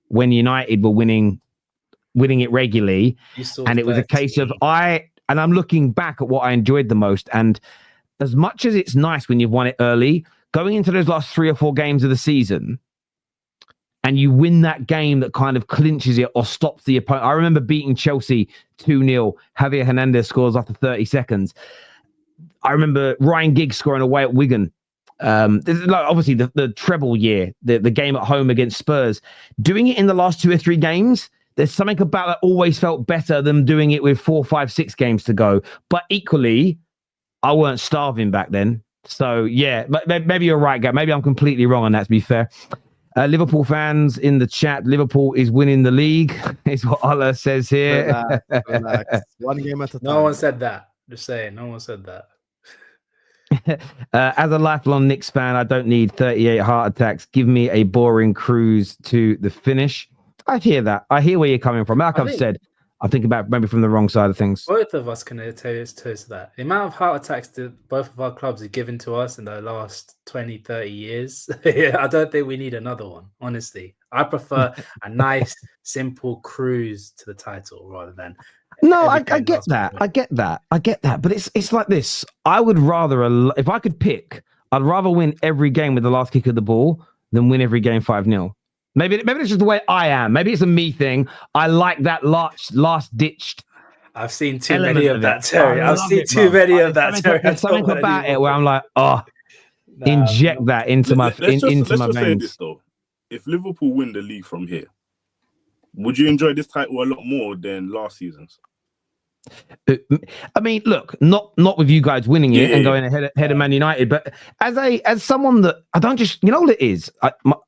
when United were winning it regularly. And it was a case of I'm looking back at what I enjoyed the most. And as much as it's nice when you've won it early, going into those last 3 or 4 games of the season and you win that game that kind of clinches it or stops the opponent. I remember beating Chelsea 2-0. Javier Hernandez scores after 30 seconds. I remember Ryan Giggs scoring away at Wigan. This is like obviously the treble year, the game at home against Spurs. Doing it in the last 2 or 3 games, there's something about that always felt better than doing it with 4, 5, 6 games to go. But equally, I weren't starving back then. So yeah, maybe you're right, Gab. Maybe I'm completely wrong on that, to be fair. Liverpool fans in the chat, Liverpool is winning the league, is what Allah says here. Relax. One game at a time. No one said that. Just saying, no one said that. As a lifelong Knicks fan, I don't need 38 heart attacks. Give me a boring cruise to the finish. I hear that. I hear where you're coming from. Like I've said, I think about maybe from the wrong side of things. Both of us can attest to that. The amount of heart attacks that both of our clubs have given to us in the last 20, 30 years, I don't think we need another one, honestly. I prefer a nice, simple cruise to the title rather than... No, I get that. I get that. But it's like this. I would rather, if I could pick, I'd rather win every game with the last kick of the ball than win every game 5-0. Maybe it's just the way I am. Maybe it's a me thing. I like that last ditched. I've seen too many of that, Terry. I've seen too many of that, Terry. There's something about it where I'm like, inject that into my veins. Let's just say this though: if Liverpool win the league from here, would you enjoy this title a lot more than last season's? I mean, look, not with you guys winning it and going ahead of Man United, but as someone that I don't just, you know what it is,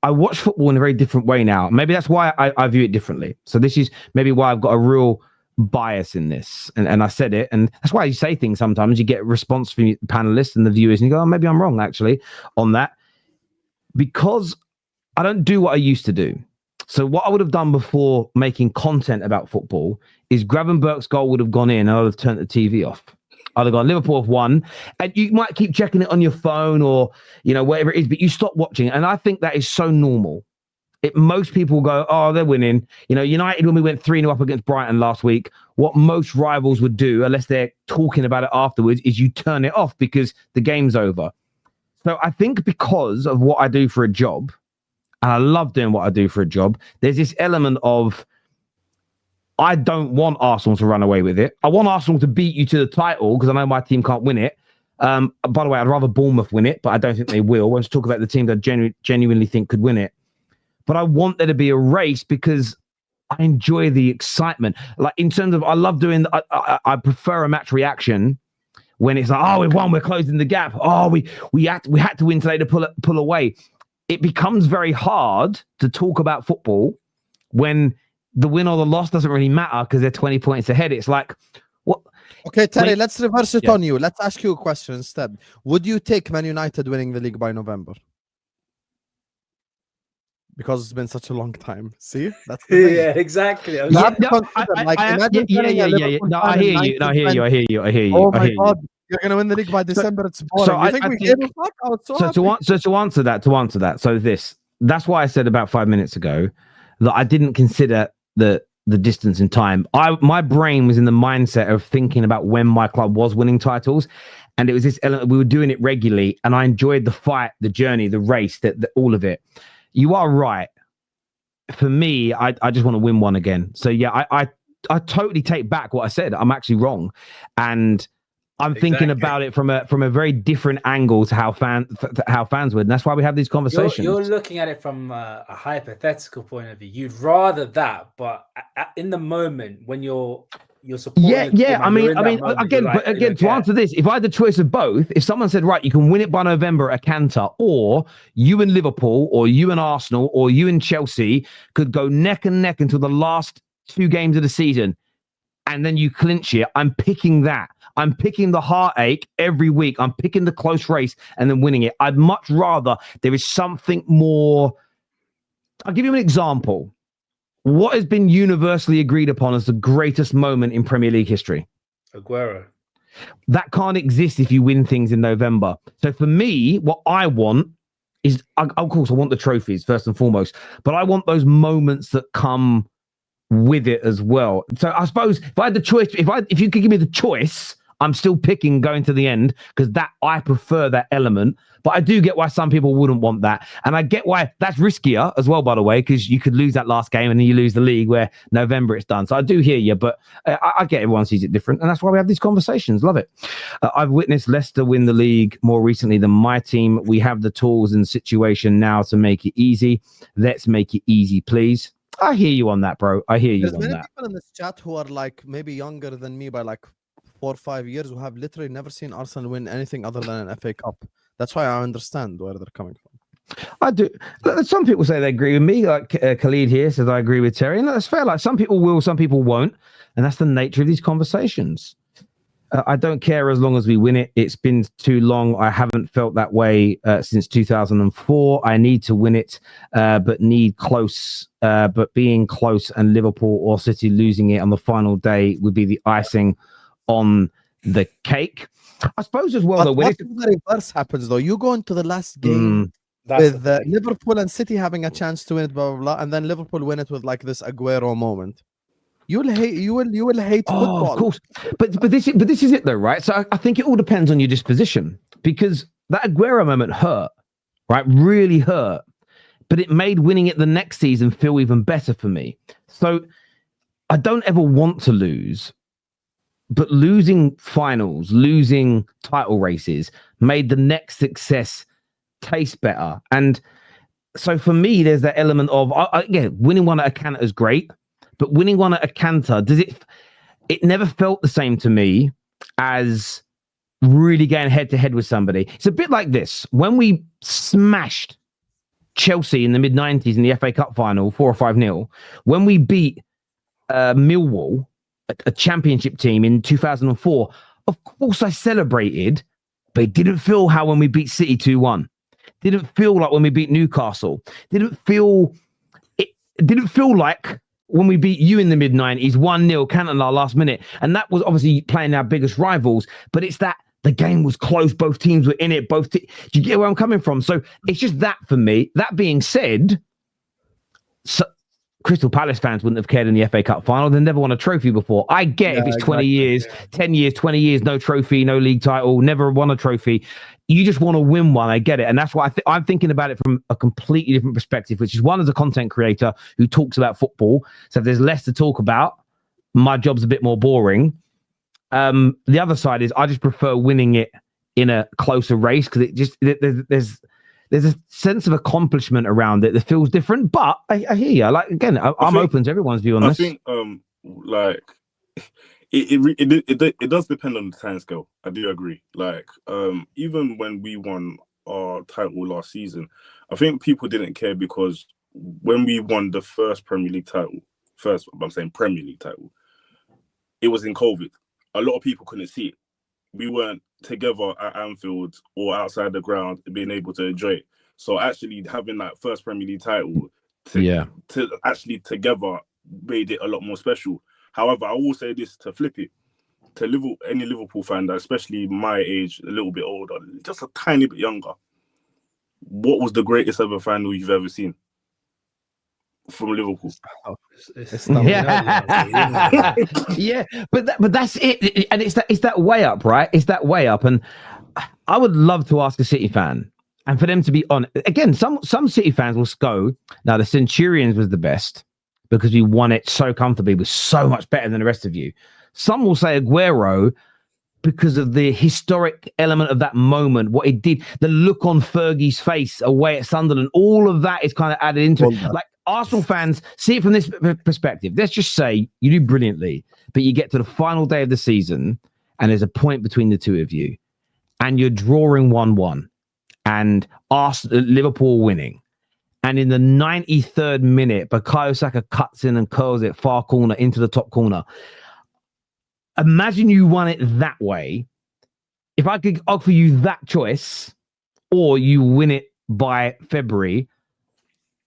I watch football in a very different way now. Maybe that's why I view it differently. So this is maybe why I've got a real bias in this, and I said it, and that's why you say things sometimes. You get a response from the panelists and the viewers, and you go, oh, maybe I'm wrong actually on that, because I don't do what I used to do. So what I would have done before making content about football is Gravenberch's goal would have gone in and I would have turned the TV off. I'd have gone, Liverpool have won. And you might keep checking it on your phone or, you know, whatever it is, but you stop watching it. And I think that is so normal. Most people go, oh, they're winning. You know, United, when we went 3-0 up against Brighton last week, what most rivals would do, unless they're talking about it afterwards, is you turn it off because the game's over. So I think because of what I do for a job, and I love doing what I do for a job, there's this element of I don't want Arsenal to run away with it. I want Arsenal to beat you to the title because I know my team can't win it. By the way, I'd rather Bournemouth win it, but I don't think they will. I want to talk about the team that I genuinely think could win it. But I want there to be a race because I enjoy the excitement. Like in terms of, I love doing, I prefer a match reaction when it's like, oh, we've won, we're closing the gap. Oh, we had to win today to pull away. It becomes very hard to talk about football when the win or the loss doesn't really matter because they're 20 points ahead. It's like, what? Okay, Terry, let's reverse it on you. Let's ask you a question instead. Would you take Man United winning the league by November? Because it's been such a long time. See? That's the thing. Yeah, exactly. I hear you. Oh my God. You're going to win the league by December. It's boring. You think we gave a fuck? I was so happy. To answer that. So that's why I said about 5 minutes ago that I didn't consider the distance in time. My brain was in the mindset of thinking about when my club was winning titles. And it was this element, we were doing it regularly. And I enjoyed the fight, the journey, the race, all of it. You are right. For me, I just want to win one again. So yeah, I totally take back what I said. I'm actually wrong. And I'm thinking about it from a very different angle to how fans would, and that's why we have these conversations. You're looking at it from a hypothetical point of view. You'd rather that, but in the moment when you're supporting, I mean, again, to answer this, if I had the choice of both, if someone said, right, you can win it by November at Cantor, or you and Liverpool, or you and Arsenal, or you and Chelsea could go neck and neck until the last 2 games of the season, and then you clinch it, I'm picking that. I'm picking the heartache every week. I'm picking the close race and then winning it. I'd much rather there is something more. I'll give you an example. What has been universally agreed upon as the greatest moment in Premier League history? Aguero. That can't exist if you win things in November. So for me, what I want is, of course, I want the trophies first and foremost, but I want those moments that come with it as well. So I suppose if I had the choice, if you could give me the choice, I'm still picking going to the end because I prefer that element. But I do get why some people wouldn't want that. And I get why that's riskier as well, by the way, because you could lose that last game and then you lose the league where November it's done. So I do hear you, but I get everyone sees it different. And that's why we have these conversations. Love it. I've witnessed Leicester win the league more recently than my team. We have the tools and situation now to make it easy. Let's make it easy, please. I hear you on that, bro. I hear you on that. There's many people in this chat who are like maybe younger than me by like 4 or 5 years who have literally never seen Arsenal win anything other than an FA Cup. That's why I understand where they're coming from. I do. Some people say they agree with me. Like Khalid here says, I agree with Terry. And that's fair. Like some people will, some people won't. And that's the nature of these conversations. I don't care as long as we win it. It's been too long. I haven't felt that way since 2004. I need to win it, but need close. But being close and Liverpool or City losing it on the final day would be the icing on the cake. I suppose as well, though, when the reverse happens, though, you go into the last game with Liverpool and City having a chance to win it, blah blah blah, and then Liverpool win it with like this Aguero moment. You will hate football. Of course, but this is it though, right? So I think it all depends on your disposition, because that Aguero moment hurt, right? Really hurt, but it made winning it the next season feel even better for me. So I don't ever want to lose. But losing finals, losing title races made the next success taste better. And so for me, there's that element of, again, winning one at a canter is great, but winning one at a canter, it never felt the same to me as really going head to head with somebody. It's a bit like this. When we smashed Chelsea in the mid-90s in the FA Cup final, 4 or 5-0, when we beat Millwall, a championship team in 2004, of course I celebrated, but it didn't feel how when we beat City 2-1. Didn't feel like when we beat Newcastle. Didn't feel like when we beat you in the mid-90s, 1-0, Cantona last minute. And that was obviously playing our biggest rivals, but it's that the game was close, both teams were in it, do you get where I'm coming from? So it's just that for me. That being said, Crystal Palace fans wouldn't have cared in the FA Cup final. They never won a trophy before. I get if it's 20 years, 10 years, 20 years, no trophy, no league title, never won a trophy. You just want to win one. I get it. And that's why I'm thinking about it from a completely different perspective, which is one as a content creator who talks about football. So if there's less to talk about, my job's a bit more boring. The other side is I just prefer winning it in a closer race because there's a sense of accomplishment around it that feels different, but I hear you. Like again, I'm open to everyone's view on this. I think like it does depend on the time scale. I do agree. Like even when we won our title last season, I think people didn't care because when we won the first Premier League title, it was in COVID. A lot of people couldn't see it. We weren't together at Anfield or outside the ground being able to enjoy it. So actually having that first Premier League title to actually together made it a lot more special. However, I will say this to flip it to any Liverpool fan that, especially my age, a little bit older, just a tiny bit younger. What was the greatest ever final you've ever seen from Liverpool? Yeah, but that's it, and it's that way up, right? It's that way up, and I would love to ask a City fan, and for them to be on again. Some City fans will go, now the Centurions was the best because we won it so comfortably, was so much better than the rest of you. Some will say Aguero because of the historic element of that moment, what it did, the look on Fergie's face away at Sunderland, all of that is kind of added into it. Like Arsenal fans see it from this perspective. Let's just say you do brilliantly, but you get to the final day of the season and there's a point between the two of you and you're drawing 1-1 and Liverpool winning. And in the 93rd minute, Bukayo Saka cuts in and curls it far corner into the top corner. Imagine you won it that way. If I could offer you that choice, or you win it by February,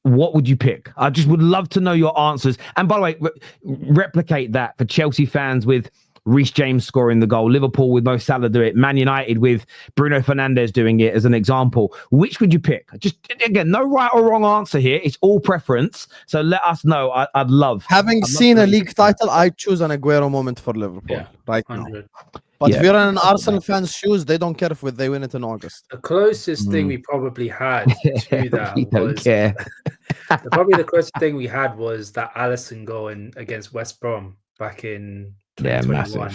what would you pick? I just would love to know your answers. And by the way, replicate that for Chelsea fans with Reece James scoring the goal, Liverpool with Mo Salah do it, Man United with Bruno Fernandes doing it as an example. Which would you pick? Just again, no right or wrong answer here. It's all preference. So let us know. I'd love. Having seen a league title, I choose an Aguero moment for Liverpool right 100. Now. But if you're in an Arsenal fan's shoes, they don't care if they win it in August. The closest thing we probably had to that was probably the closest thing we had was that Alisson goal against West Brom back in 2021.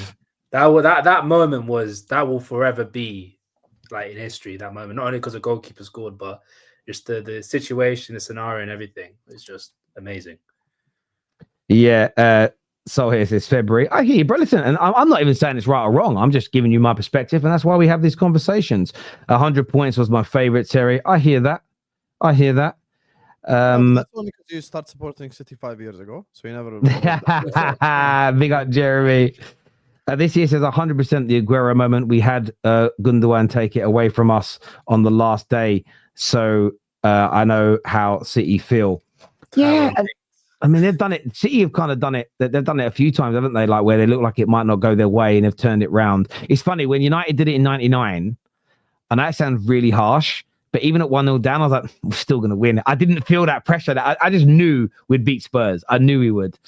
That moment will forever be like in history. That moment, not only because the goalkeeper scored, but just the situation, the scenario, and everything. It's just amazing. Yeah. So here's this February. I hear you, bro. Listen, and I'm not even saying it's right or wrong. I'm just giving you my perspective, and that's why we have these conversations. 100 points was my favorite, Terry. I hear that. That's only because you start supporting City 5 years ago, so you never. Big up, Jeremy. This year says 100% the Aguero moment. We had Gundogan take it away from us on the last day, so I know how City feel. Yeah. I mean, they've done it. City have kind of done it. They've done it a few times, haven't they? Like where they look like it might not go their way and have turned it round. It's funny when United did it in '99, and that sounds really harsh. But even at 1-0 down, I was like, we're still going to win. I didn't feel that pressure. I just knew we'd beat Spurs. I knew we would.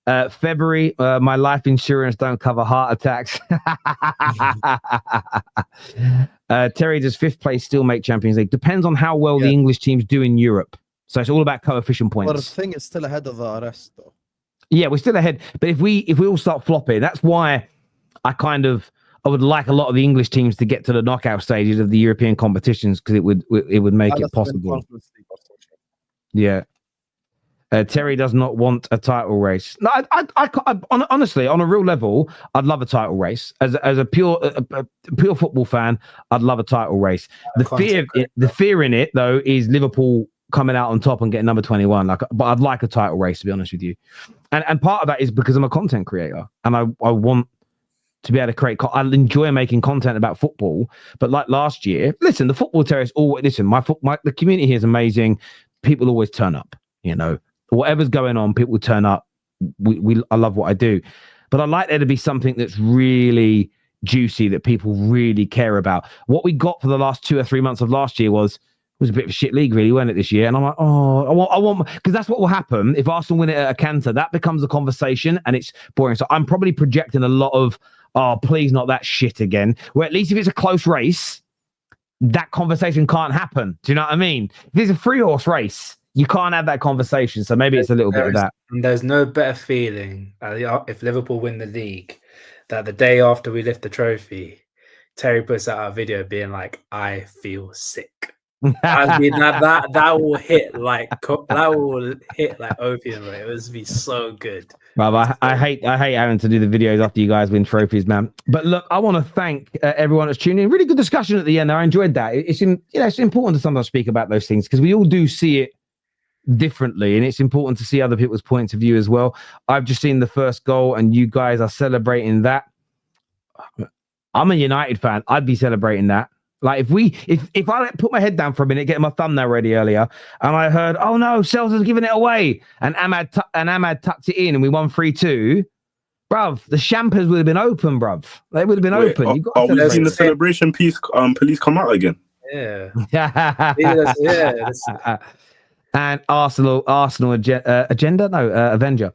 February, my life insurance don't cover heart attacks. Terry, does 5th place still make Champions League? Depends on how well the English teams do in Europe. So it's all about coefficient points. But the thing is still ahead of the rest, though. Yeah, we're still ahead. But if we all start flopping, that's why I would like a lot of the English teams to get to the knockout stages of the European competitions because it would make it possible. Yeah. Terry does not want a title race. No, I honestly, on a real level, I'd love a title race. As a pure football fan, I'd love a title race. The fear in it, though, is Liverpool coming out on top and getting number 21. But I'd like a title race, to be honest with you. And part of that is because I'm a content creator and I want to be able to create. I enjoy making content about football. But like last year, listen, the Football Terrace. The community here is amazing. People always turn up. You know, whatever's going on, people turn up. I love what I do, but I like there to be something that's really juicy that people really care about. What we got for the last 2 or 3 months of last year was a bit of a shit league, really, wasn't it, this year? And I'm like, I want, because that's what will happen if Arsenal win it at a canter. That becomes a conversation, and it's boring. So I'm probably projecting a lot of, please not that shit again. Where at least if it's a close race, that conversation can't happen. Do you know what I mean? If it's a 3-horse race, you can't have that conversation. So maybe it's a little bit of that. And there's no better feeling if Liverpool win the league that the day after we lift the trophy, Terry puts out a video being like, I feel sick. I mean, that will hit like opium. Right? It would be so good. Well, I hate having to do the videos after you guys win trophies, man. But look, I want to thank everyone that's tuning in. Really good discussion at the end. I enjoyed that. It's important to sometimes speak about those things because we all do see it differently, and it's important to see other people's points of view as well. I've just seen the first goal, and you guys are celebrating that. I'm a United fan. I'd be celebrating that. Like if I put my head down for a minute, getting my thumbnail ready earlier, and I heard, oh no, Sells has given it away, and Ahmad tucked it in, and we won 3-2. Bruv, the champers would have been open, bruv. They would have been open. You've got are we seeing the celebration police come out again? Yeah. And Arsenal agenda? No, Avenger.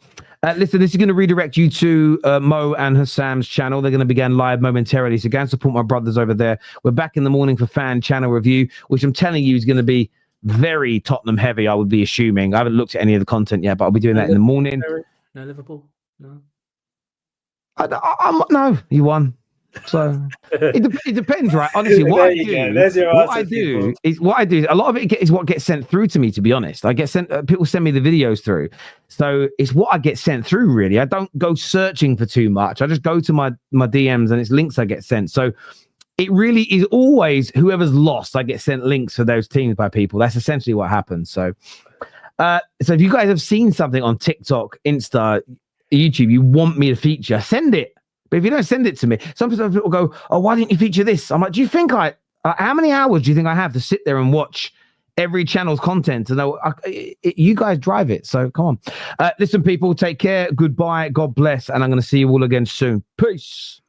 Listen, this is going to redirect you to Mo and Husam's channel. They're going to begin live momentarily. So go and support my brothers over there. We're back in the morning for fan channel review, which I'm telling you is going to be very Tottenham heavy, I would be assuming. I haven't looked at any of the content yet, but I'll be doing that in the morning. No Liverpool? No. No, you won. So it depends, right? Honestly, what I do is a lot of it is what gets sent through to me. To be honest, I get sent. People send me the videos through, so it's what I get sent through. Really, I don't go searching for too much. I just go to my DMs and it's links I get sent. So it really is always whoever's lost. I get sent links for those teams by people. That's essentially what happens. So if you guys have seen something on TikTok, Insta, YouTube, you want me to feature, send it. But if you don't send it to me, some people go, oh, why didn't you feature this? I'm like, do you think how many hours do you think I have to sit there and watch every channel's content. And you guys drive it. So come on. Listen, people, take care. Goodbye. God bless. And I'm going to see you all again soon. Peace.